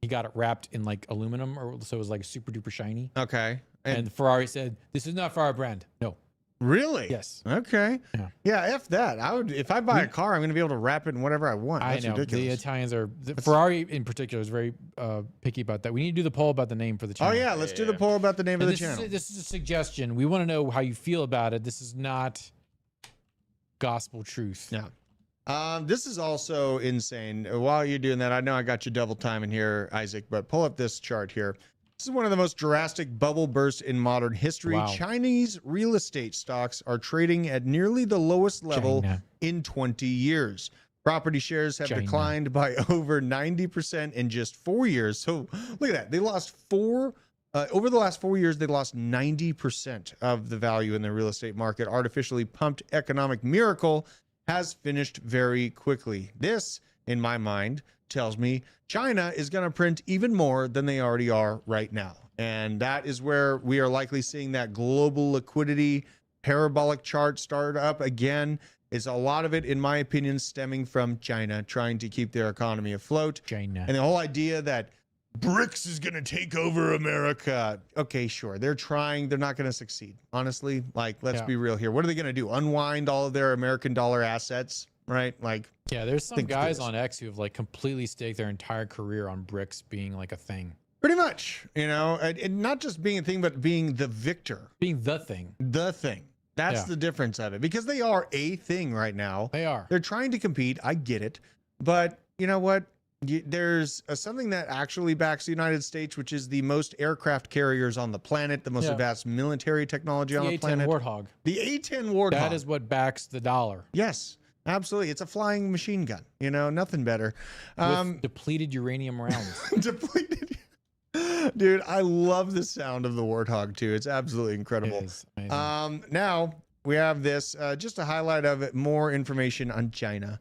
He got it wrapped in like aluminum, so it was like super duper shiny. Okay. And Ferrari said, "This is not for our brand." No. Really? Yes. Okay. Yeah. Yeah. F that. I would. If I buy a car, I'm going to be able to wrap it in whatever I want. That's I know ridiculous. the Italians Ferrari in particular is very picky about that. We need to do the poll about the name for the Oh channel. yeah. Let's do the poll about the name of the this channel. this is a suggestion. We want to know how you feel about it. This is not gospel truth. Yeah. This is also insane. While you're doing that, I know I got you double time in here, Isaac, but pull up this chart here. This is one of the most drastic bubble bursts in modern history. Wow. Chinese real estate stocks are trading at nearly the lowest level China. in 20 years. Property shares have declined by over 90% in just 4 years. So look at that. They lost over the last 4 years, they lost 90% of the value in the real estate market. Artificially pumped economic miracle has finished very quickly. This, in my mind, tells me China is going to print even more than they already are right now. And that is where we are likely seeing that global liquidity parabolic chart start up again. It's a lot of it, in my opinion, stemming from China trying to keep their economy afloat. China. And the whole idea that BRICS is going to take over America. Okay, sure. They're trying. They're not going to succeed. Honestly, like, let's be real here. What are they going to do? Unwind all of their American dollar assets, right? Like, yeah, there's some guys on X who have like completely staked their entire career on BRICS being like a thing. Pretty much, you know, and not just being a thing, but being the victor. Being the thing. The thing. That's the difference of it, because they are a thing right now. They are. They're trying to compete. I get it. But you know what? There's something that actually backs the United States, which is the most aircraft carriers on the planet, the most advanced military technology on the planet. The A-10 Warthog. The A-10 Warthog. That is what backs the dollar. Yes, absolutely. It's a flying machine gun. You know, nothing better. With depleted uranium rounds. Depleted. Dude, I love the sound of the Warthog too. It's absolutely incredible. It is amazing. Now we have this, just a highlight of it, more information on China.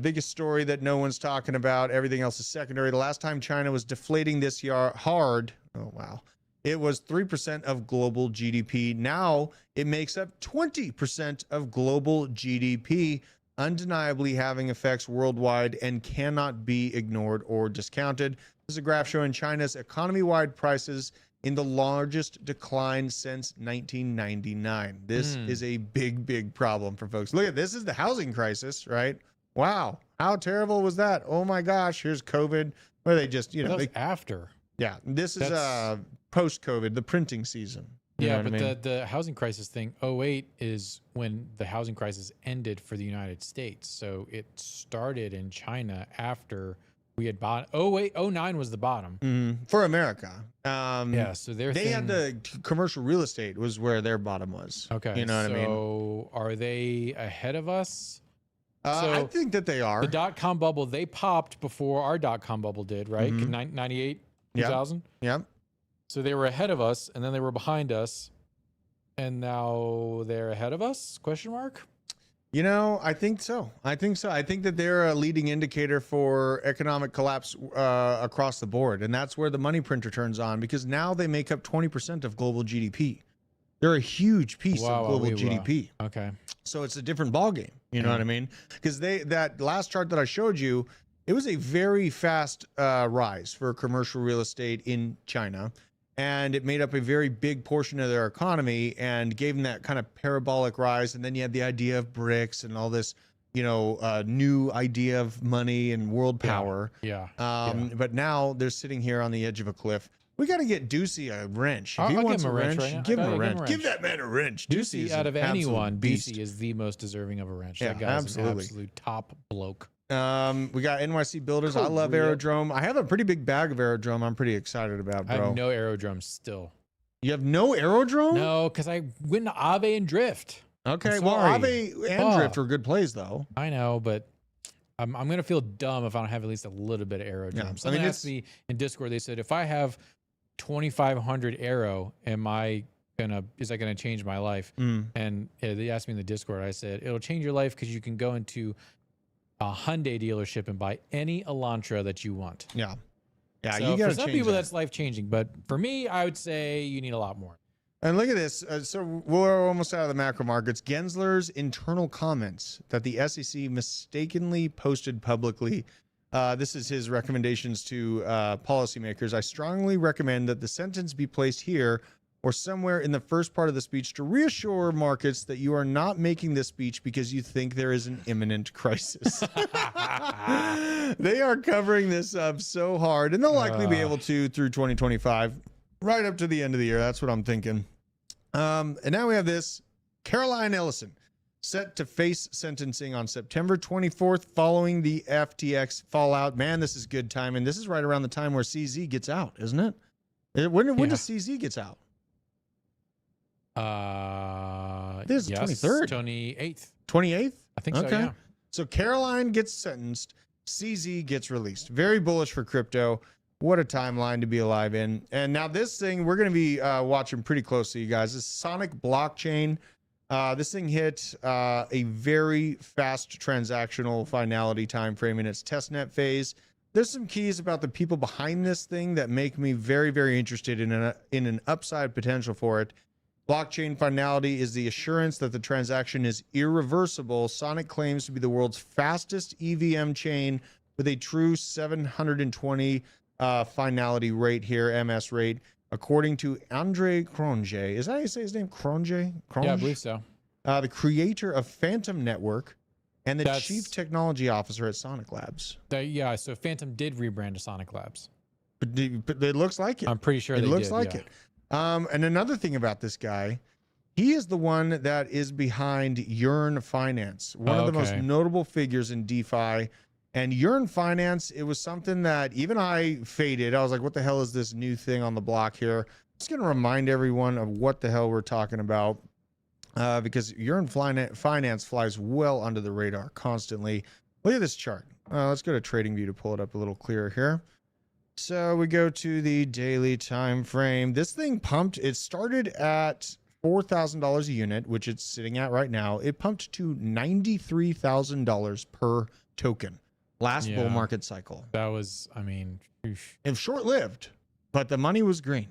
Biggest story that no one's talking about. Everything else is secondary. The last time China was deflating this year hard, oh wow, it was 3% of global GDP. Now it makes up 20% of global GDP, undeniably having effects worldwide and cannot be ignored or discounted. This is a graph showing China's economy-wide prices in the largest decline since 1999. This is a big, big problem for folks. Look at this. Is the housing crisis, right? Wow. How terrible was that? Oh my gosh, here's COVID. Where they just, That was after. yeah, this is post-COVID, the printing season. You Yeah, know but what I mean? the housing crisis thing, '08 is when the housing crisis ended for the United States. So it started in China after we had bought. '08, '09 was the bottom. For America. Yeah, so they had the commercial real estate was where their bottom was. Okay, You know what I mean? So are they ahead of us? I think that they are. The dot-com bubble, they popped before our dot-com bubble did, right? 98, 2000? Yeah. So they were ahead of us, and then they were behind us, and now they're ahead of us? Question mark. You know, I think so. I think that they're a leading indicator for economic collapse across the board, and that's where the money printer turns on, because now they make up 20% of global GDP. They're a huge piece of global GDP. Okay. So it's a different ballgame. You know what I mean? Because that last chart that I showed you, it was a very fast rise for commercial real estate in China. And it made up a very big portion of their economy and gave them that kind of parabolic rise. And then you had the idea of BRICS and all this, new idea of money and world power. Yeah. But now they're sitting here on the edge of a cliff. We got to get Ducey a wrench. If I'll he give wants him a a wrench wrench, right now. give him I a gotta give him wrench. a Give wrench. that man a wrench. Ducey, is out an of absolute anyone, beast. Ducey is the most deserving of a wrench. Yeah, That guy's absolutely. an absolute top bloke. We got NYC Builders. I love Aerodrome. I have a pretty big bag of Aerodrome. I'm pretty excited about, bro. I have no aerodromes still. You have no Aerodrome? No, because I went to Aave and Drift. Okay, I'm well, sorry. Aave and Drift are good plays, though. I know, but I'm going to feel dumb if I don't have at least a little bit of aerodrome. Yeah, Someone asked me in Discord, they said, if I have 2,500 aero, is that going to change my life? And they asked me in the Discord, I said, it'll change your life because you can go into a Hyundai dealership and buy any Elantra that you want. Yeah. Yeah, So you got for to some change people, that. that's life changing, but for me, I would say you need a lot more. And look at this. So we're almost out of the macro markets. Gensler's internal comments that the SEC mistakenly posted publicly. This is his recommendations to policymakers. I strongly recommend that the sentence be placed here or somewhere in the first part of the speech to reassure markets that you are not making this speech because you think there is an imminent crisis. They are covering this up so hard, and they'll likely be able to through 2025, right up to the end of the year. That's what I'm thinking. And now we have this. Caroline Ellison set to face sentencing on September 24th following the FTX fallout. Man, this is good time. And this is right around the time where CZ gets out, isn't it? When does CZ gets out? This is 23rd. 28th. 28th? I think so, yeah. So Caroline gets sentenced. CZ gets released. Very bullish for crypto. What a timeline to be alive in. And now this thing, we're going to be watching pretty closely, you guys. This Sonic blockchain. This thing hit a very fast transactional finality time frame in its testnet phase. There's some keys about the people behind this thing that make me very, very interested in an upside potential for it. Blockchain finality is the assurance that the transaction is irreversible. Sonic claims to be the world's fastest EVM chain with a true 720 finality rate here, MS rate, according to Andre Cronje. Is that how you say his name? Cronje? Yeah, I believe so. The creator of Phantom Network and the chief technology officer at Sonic Labs. So Phantom did rebrand to Sonic Labs. But it looks like it. I'm pretty sure it they looks did, like yeah. it. And another thing about this guy, he is the one that is behind Yearn Finance, one of the most notable figures in DeFi. And Yearn Finance, it was something that even I faded. I was like, what the hell is this new thing on the block here? Just going to remind everyone of what the hell we're talking about, because Yearn Finance flies well under the radar constantly. Look at this chart. Let's go to TradingView to pull it up a little clearer here. So we go to the daily time frame. This thing pumped. It started at $4,000 a unit, which it's sitting at right now. It pumped to $93,000 per token. Last bull market cycle. That was, I mean, it was short-lived, but the money was green.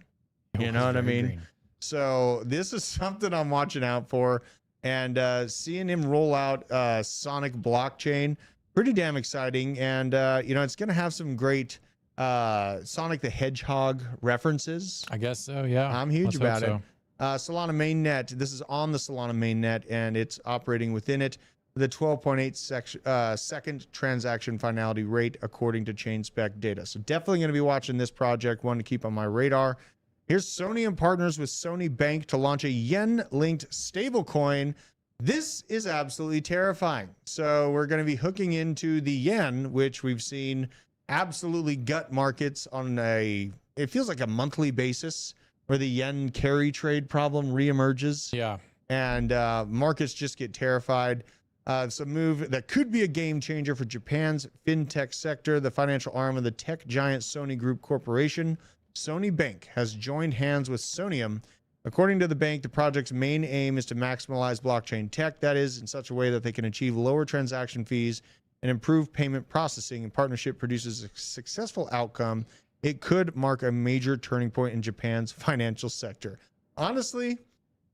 You know what I mean? Green. So this is something I'm watching out for, and seeing him roll out Sonic blockchain, pretty damn exciting. And it's going to have some great Sonic the Hedgehog references. I guess so. Yeah, I'm huge about it. Solana mainnet. This is on the Solana mainnet, and it's operating within it. with a 12.8 second transaction finality rate, according to ChainSpec data. So definitely going to be watching this project, one to keep on my radar. Here's Sony and partners with Sony Bank to launch a yen-linked stablecoin. This is absolutely terrifying. So we're going to be hooking into the yen, which we've seen absolutely gut markets on it feels like a monthly basis, where the yen carry trade problem reemerges. Yeah. And markets just get terrified. It's a move that could be a game changer for Japan's fintech sector. The financial arm of the tech giant Sony Group Corporation, Sony Bank, has joined hands with Sonium. According to the bank, the project's main aim is to maximize blockchain tech, that is, in such a way that they can achieve lower transaction fees and improve payment processing. And partnership produces a successful outcome. It could mark a major turning point in Japan's financial sector. Honestly,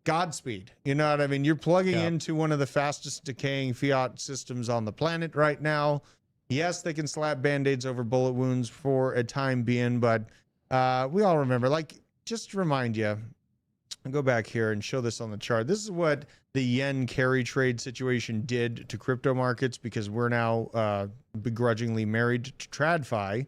Godspeed. You know what I mean? You're plugging into one of the fastest decaying fiat systems on the planet right now. Yes, they can slap band-aids over bullet wounds for a time being, but we all remember, like, just to remind you, I'll go back here and show this on the chart. This is what the yen carry trade situation did to crypto markets, because we're now begrudgingly married to TradFi.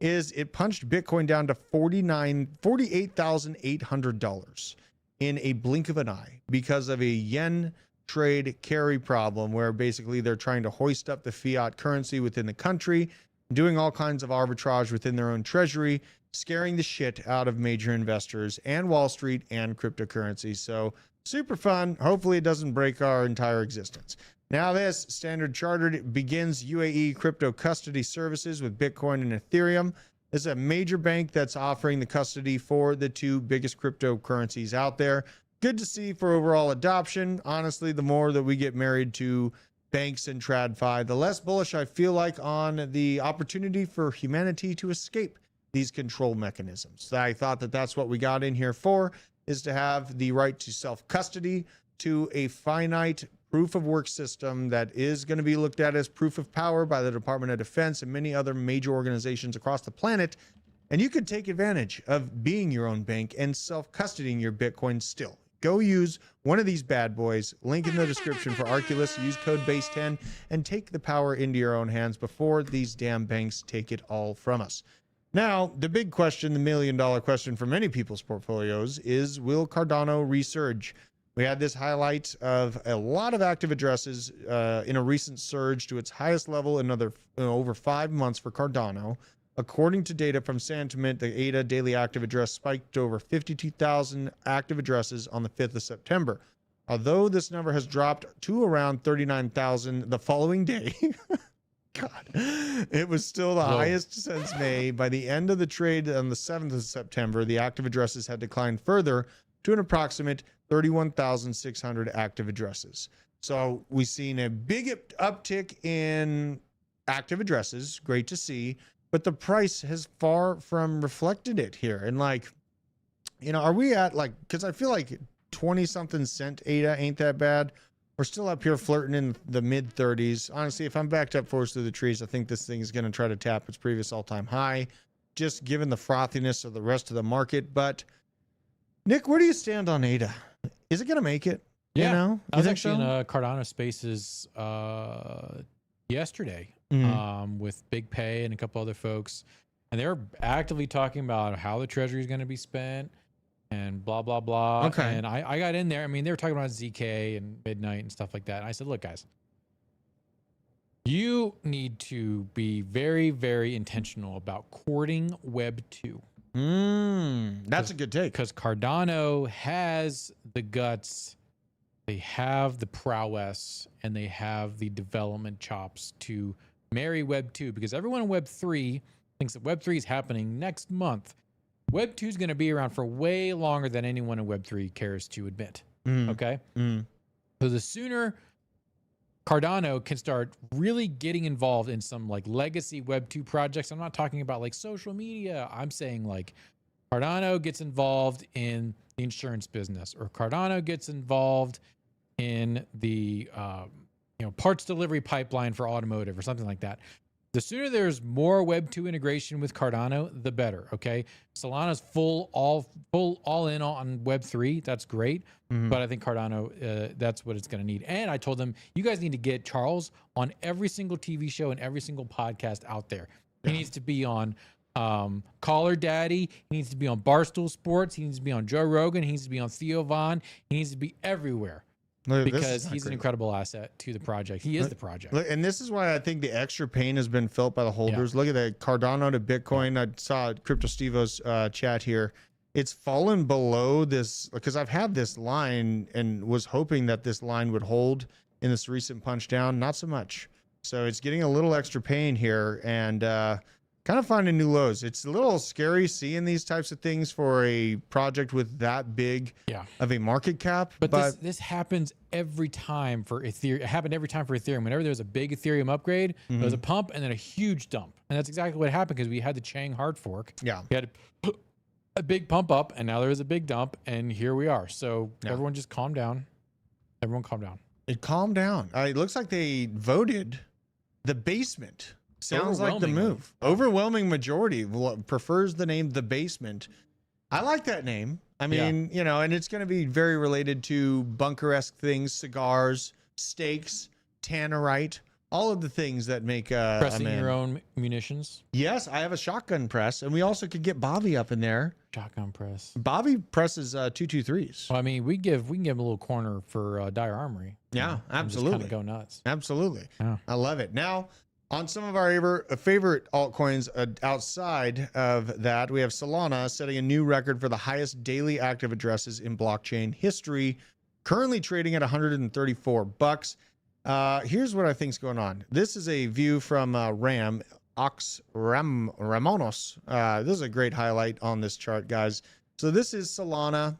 Is it punched Bitcoin down to $48,800 in a blink of an eye because of a yen trade carry problem, where basically they're trying to hoist up the fiat currency within the country, doing all kinds of arbitrage within their own treasury, scaring the shit out of major investors and Wall Street and cryptocurrency. So super fun. Hopefully it doesn't break our entire existence. Now this Standard Chartered begins UAE crypto custody services with Bitcoin and Ethereum. This is a major bank that's offering the custody for the two biggest cryptocurrencies out there. Good to see for overall adoption. Honestly, the more that we get married to banks and TradFi, the less bullish I feel like on the opportunity for humanity to escape these control mechanisms. I thought that that's what we got in here for, is to have the right to self-custody to a finite proof of work system that is going to be looked at as proof of power by the Department of Defense and many other major organizations across the planet. And you could take advantage of being your own bank and self-custodying your Bitcoin still. Go use one of these bad boys. Link in the description for Arculus. Use code BASE10 and take the power into your own hands before these damn banks take it all from us. Now, the big question, the million-dollar question for many people's portfolios is, will Cardano resurge? We had this highlight of a lot of active addresses in a recent surge to its highest level in over 5 months for Cardano. According to data from Sentiment, the ADA daily active address spiked to over 52,000 active addresses on the 5th of September. Although this number has dropped to around 39,000 the following day, God, it was still the highest since May. By the end of the trade on the 7th of September, the active addresses had declined further to an approximate 31,600 active addresses. So we've seen a big uptick in active addresses. Great to see. But the price has far from reflected it here. And like, you know, are we at like, because I feel like 20 something cent ADA ain't that bad. We're still up here flirting in the mid 30s. Honestly, if I'm backed up forest through the trees, I think this thing is going to try to tap its previous all-time high, just given the frothiness of the rest of the market. But Nick, where do you stand on ADA? Is it going to make it? Yeah, you know? I was actually in Cardano Spaces yesterday with Big Pay and a couple other folks, and they're actively talking about how the treasury is going to be spent and blah, blah, blah. Okay. And I got in there. I mean, they were talking about ZK and Midnight and stuff like that. And I said, look, guys, you need to be very, very intentional about courting Web 2. That's a good take. Because Cardano has the guts, they have the prowess, and they have the development chops to marry Web 2. Because everyone in Web 3 thinks that Web 3 is happening next month. Web 2 is going to be around for way longer than anyone in Web 3 cares to admit. Okay? So the sooner Cardano can start really getting involved in some like legacy Web 2 projects, I'm not talking about like social media. I'm saying like Cardano gets involved in the insurance business, or Cardano gets involved in the parts delivery pipeline for automotive or something like that. the sooner there's more Web 2 integration with Cardano, the better. Okay. Solana's all in on Web 3. That's great. But I think Cardano, that's what it's going to need. And I told them, you guys need to get Charles on every single TV show and every single podcast out there. He needs to be on Caller Daddy. He needs to be on Barstool Sports. He needs to be on Joe Rogan. He needs to be on Theo Von. He needs to be everywhere. Because he's an incredible asset to the project. He is the project. And this is why I think the extra pain has been felt by the holders. Look at that Cardano to Bitcoin. I saw Crypto Stevo's chat here. It's fallen below this because I've had this line and was hoping that this line would hold in this recent punch down. Not so much. So it's getting a little extra pain here and kind of finding new lows. It's a little scary seeing these types of things for a project with that big of a market cap. But this happens every time for Ethereum. It happened every time for Ethereum. Whenever there was a big Ethereum upgrade, there was a pump and then a huge dump. And that's exactly what happened because we had the Chang hard fork. Yeah. We had a big pump up and now there was a big dump and here we are. So everyone just calm down. Everyone calm down. It calmed down. It looks like they voted the basement. Sounds like the move. Overwhelming majority prefers the name The Basement. I like that name. I mean, you know, and it's going to be very related to bunker-esque things, cigars, steaks, tannerite, all of the things that make pressing your own munitions. Yes, I have a shotgun press, and we also could get Bobby up in there. Shotgun press. Bobby presses 223s. Well, I mean, we can give him a little corner for Dire Armory. Yeah, absolutely. Just kind of go nuts. Absolutely. Yeah. I love it. Now, on some of our favorite altcoins outside of that, we have Solana setting a new record for the highest daily active addresses in blockchain history, currently trading at $134. Here's what I think's going on. This is a view from Ramonos. This is a great highlight on this chart, guys. So this is Solana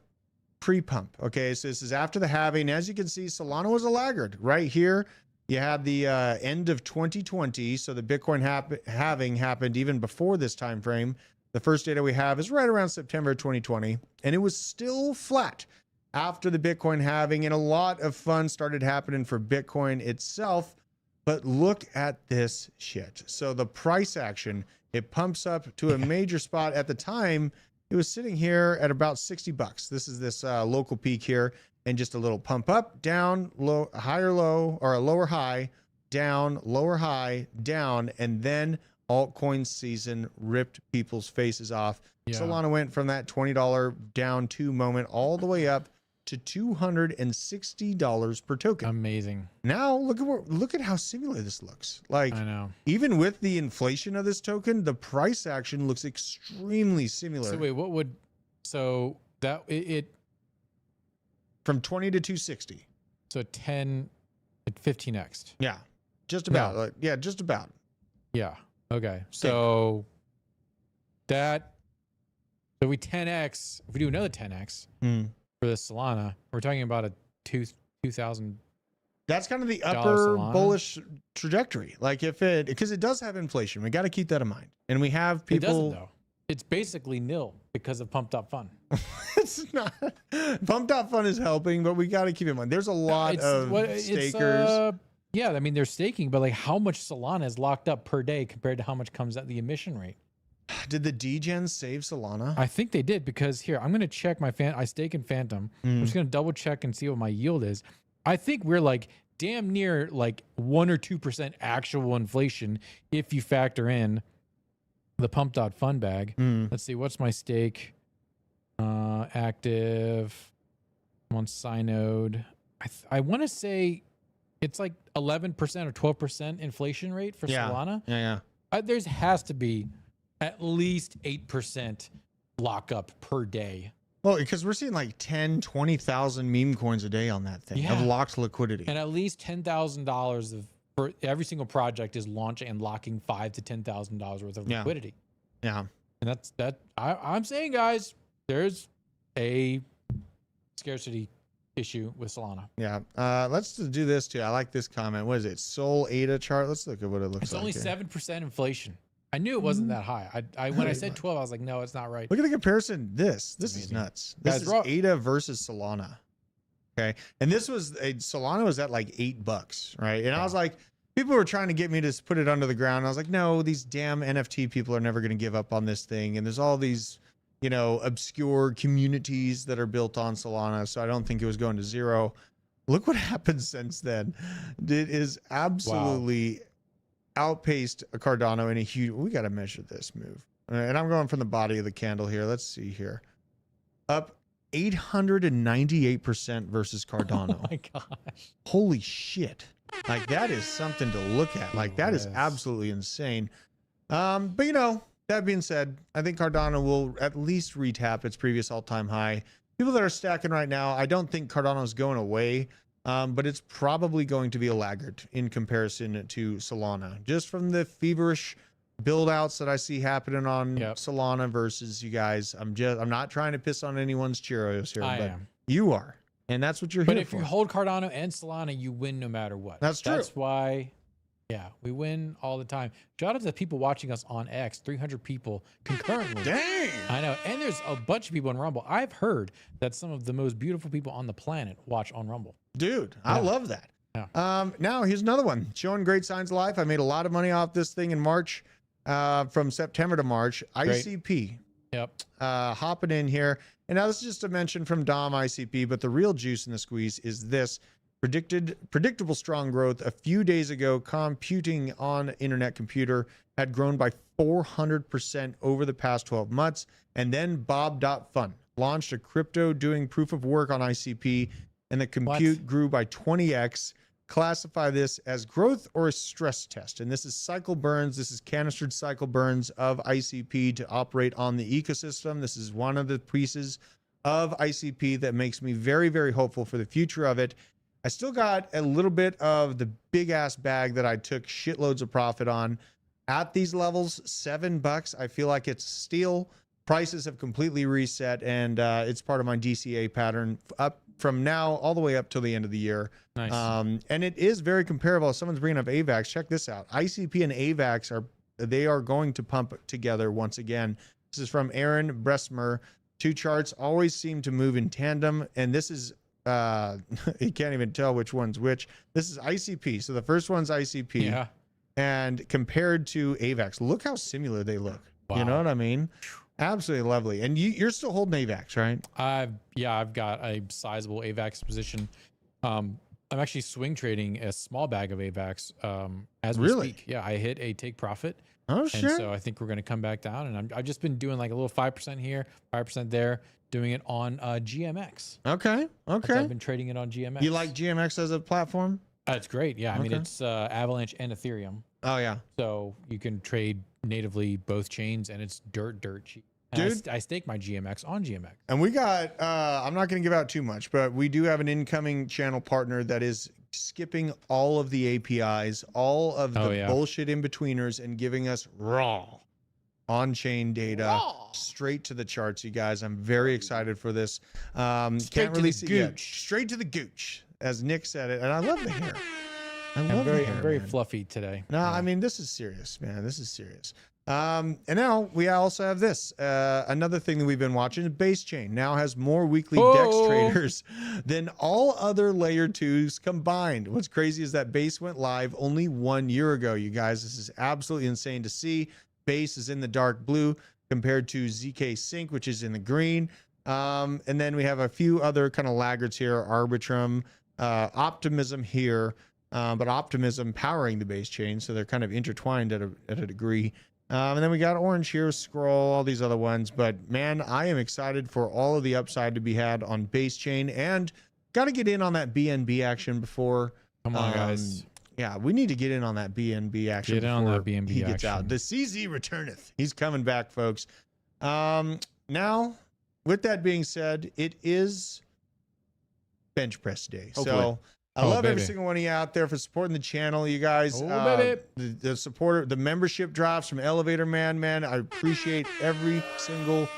pre-pump. Okay, so this is after the halving. As you can see, Solana was a laggard right here. You had the end of 2020, so the Bitcoin halving happened even before this time frame. The first data we have is right around September 2020, and it was still flat after the Bitcoin halving, and a lot of fun started happening for Bitcoin itself. But look at this shit. So the price action, it pumps up to a major spot. At the time, it was sitting here at about $60. This is this local peak here. And just a little pump up, down, low, higher low, or a lower high, down, lower high, down, and then altcoin season ripped people's faces off. Solana went from that $20 down to moment all the way up to $260 per token. Amazing. Now look at how similar this looks. Like, I know. Even with the inflation of this token, the price action looks extremely similar. So wait, what would it from 20 to 260. So 15x. Yeah. Just about. No. Just about. Yeah. Okay. So we 10x, if we do another 10x for the Solana, we're talking about a 2,000. That's kind of the upper bullish trajectory. Like because it does have inflation. We got to keep that in mind. And we have people. It doesn't though. It's basically nil because of pumped up fun. It's not. Pumped up fun is helping, but we got to keep in mind there's a lot of stakers. Yeah, I mean they're staking, but like how much Solana is locked up per day compared to how much comes at the emission rate? Did the degens save Solana? I think they did because here I'm gonna check my I stake in Phantom. I'm just gonna double check and see what my yield is. I think we're like damn near like 1 or 2% actual inflation if you factor in the pump.fun bag. Let's see, what's my stake? Active. I'm on Synode. I want to say it's like 11% or 12% inflation rate for Solana. Yeah. There's has to be at least 8% lockup per day. Well, because we're seeing like 10, 20,000 meme coins a day on that thing of locked liquidity. And at least $10,000 for every single project is launching and locking $5,000 to $10,000 worth of liquidity. Yeah. And I'm saying, guys, there's a scarcity issue with Solana. Yeah. Let's do this too. I like this comment. What is it? Sol ADA chart. Let's look at what it looks like. It's only 7% inflation. I knew it wasn't that high. When I said 12, I was like, no, it's not right. Look at the comparison. This is nuts. This is ADA versus Solana. Okay. And this was Solana was at like $8, right? And I was like, people were trying to get me to put it under the ground. I was like, no, these damn NFT people are never going to give up on this thing. And there's all these, obscure communities that are built on Solana. So I don't think it was going to zero. Look what happened since then. It is absolutely outpaced a Cardano in a huge, we got to measure this move. And I'm going from the body of the candle here. Let's see here. Up 898% versus Cardano. Oh my gosh. Holy shit. Like that is something to look at. Like that is absolutely insane. But that being said, I think Cardano will at least retap its previous all-time high. People that are stacking right now, I don't think Cardano is going away, but it's probably going to be a laggard in comparison to Solana. Just from the feverish build outs that I see happening on Solana versus you guys. I'm not trying to piss on anyone's Cheerios here, but you are. And that's what you're here for. But if you hold Cardano and Solana, you win no matter what. That's true. That's why, we win all the time. Shout out to the people watching us on X, 300 people concurrently. Dang. I know. And there's a bunch of people on Rumble. I've heard that some of the most beautiful people on the planet watch on Rumble. Dude, I love that. Yeah. Now here's another one. Showing great signs of life. I made a lot of money off this thing in March, from September to March. Great. ICP. Yep. Hopping in here. And now this is just a mention from Dom ICP, but the real juice in the squeeze is this. Predictable strong growth. A few days ago, computing on internet computer had grown by 400% over the past 12 months. And then Bob.fun launched a crypto doing proof of work on ICP, and the compute grew by 20x. Classify this as growth or a stress test. And this is cycle burns. This is canistered cycle burns of ICP to operate on the ecosystem. This is one of the pieces of ICP that makes me very, very hopeful for the future of it. I still got a little bit of the big ass bag that I took shitloads of profit on at these levels. $7. I feel like it's steal. Prices have completely reset, and it's part of my DCA pattern up from now all the way up till the end of the year. Nice. And it is very comparable. Someone's bringing up AVAX. Check this out. ICP and AVAX are going to pump together once again. This is from Aaron Bresmer. Two charts always seem to move in tandem, and this is you can't even tell which one's which. This is ICP. So the first one's ICP, and compared to AVAX, look how similar they look. Wow. You know what I mean? Absolutely lovely. And you're still holding AVAX, right? I've got a sizable AVAX position. I'm actually swing trading a small bag of AVAX as we speak. Yeah, I hit a take profit. Oh, shit. And so I think we're going to come back down. And I've just been doing like a little 5% here, 5% there, doing it on GMX. Okay. I've been trading it on GMX. You like GMX as a platform? It's great. Yeah. I mean, it's Avalanche and Ethereum. Oh, yeah. So you can trade natively both chains, and it's dirt cheap. Dude, I stake my GMX on GMX. And we got, I'm not going to give out too much, but we do have an incoming channel partner that is skipping all of the APIs, all of the bullshit in-betweeners, and giving us raw on-chain data straight to the charts, you guys. I'm very excited for this. Can't release it yet. Straight to the gooch, as Nick said it. And I love the hair. I'm very fluffy today. No, I mean, this is serious, man. This is serious. And now we also have this. Another thing that we've been watching, Base Chain now has more weekly DEX traders than all other layer 2s combined. What's crazy is that Base went live only 1 year ago, you guys. This is absolutely insane to see. Base is in the dark blue compared to ZK Sync, which is in the green. And then we have a few other kind of laggards here, Arbitrum, Optimism here, but Optimism powering the Base chain. So they're kind of intertwined at a degree. And then we got Orange here, Scroll, all these other ones. But man, I am excited for all of the upside to be had on Base Chain, and got to get in on that BNB action before. Come on, guys. Yeah, we need to get in on that BNB action. Get on that BNB he gets out. The CZ returneth. He's coming back, folks. Now, with that being said, it is bench press day. So I love every single one of you out there for supporting the channel, you guys. The supporter, the membership drops from Elevator Man. I appreciate every single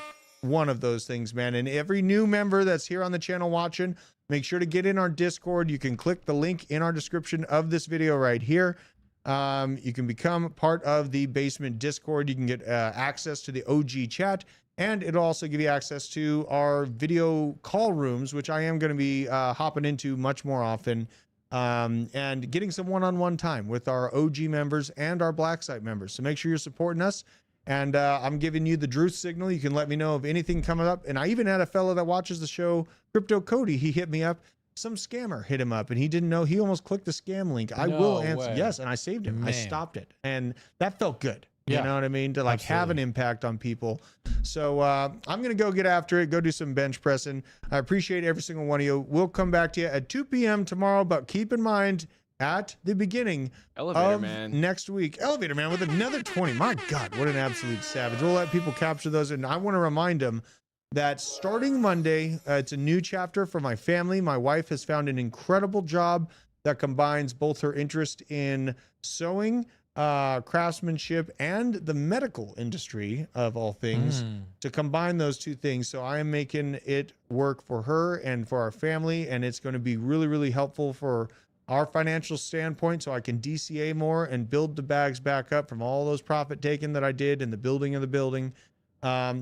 one of those things, man. And every new member that's here on the channel watching, make sure to get in our Discord. You can click the link in our description of this video right here. You can become part of the Basement Discord. You can get access to the OG chat, and it'll also give you access to our video call rooms, which I am going to be hopping into much more often. and getting some one-on-one time with our OG members and our Black Site members. So make sure you're supporting us. And I'm giving you the Druth signal. You can let me know of anything coming up. And I even had a fellow that watches the show, Crypto Cody. He hit me up. Some scammer hit him up and he didn't know. He almost clicked the scam link. I will answer. Way. Yes. And I saved him. Man. I stopped it. And that felt good. You Yeah, know what I mean? To like have an impact on people. So I'm going to go get after it. Go do some bench pressing. I appreciate every single one of you. We'll come back to you at 2 p.m. tomorrow. But keep in mind, at the beginning of next week, Elevator Man with another 20. My God, what an absolute savage. We'll let people capture those. And I want to remind them that starting Monday, it's a new chapter for my family. My wife has found an incredible job that combines both her interest in sewing, craftsmanship, and the medical industry of all things, to combine those two things. So I am making it work for her and for our family. And it's going to be really, really helpful for our financial standpoint, so I can DCA more and build the bags back up from all those profit taken that I did in the building of the building.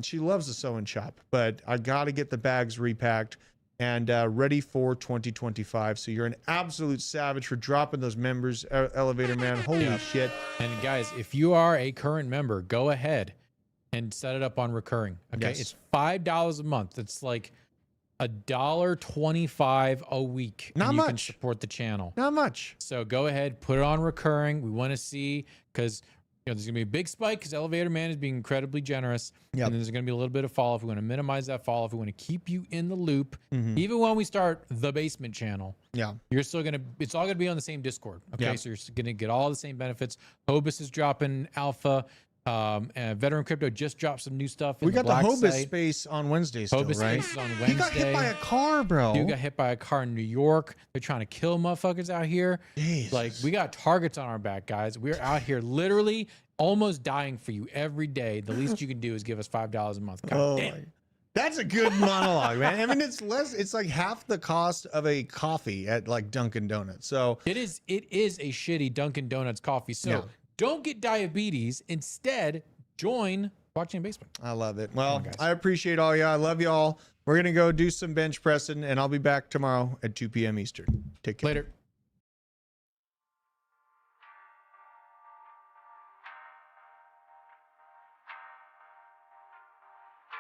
She loves the sewing shop, but I got to get the bags repacked and ready for 2025. So you're an absolute savage for dropping those members, Elevator Man. Holy shit. And guys, if you are a current member, go ahead and set it up on recurring. Okay. Yes. It's $5 a month. It's like $1.25 a week. Not and much. You can support the channel. Not much. So go ahead, put it on recurring. We want to see, because there's going to be a big spike because Elevator Man is being incredibly generous. Yep. And then there's going to be a little bit of fall off. We want to minimize that fall off. We want to keep you in the loop. Even when we start the basement channel, you're still going to, it's all going to be on the same Discord. Okay. So you're going to get all the same benefits. Hobus is dropping alpha. And Veteran Crypto just dropped some new stuff. We got the Black Hobus site. space on Wednesday still, Hobus right? space is on Wednesday. He got hit by a car, bro. Dude got hit by a car in New York. They're trying to kill motherfuckers out here. Jesus. Like, we got targets on our back, guys. We're out here literally almost dying for you every day. The least you can do is give us $5 a month. God damn. That's a good monologue, man. I mean, it's like half the cost of a coffee at like Dunkin' Donuts. So it is a shitty Dunkin' Donuts coffee. So don't get diabetes. Instead, join Blockchain Basement. I love it. Well, I appreciate all y'all. I love y'all. We're going to go do some bench pressing, and I'll be back tomorrow at 2 p.m. Eastern. Take care. Later.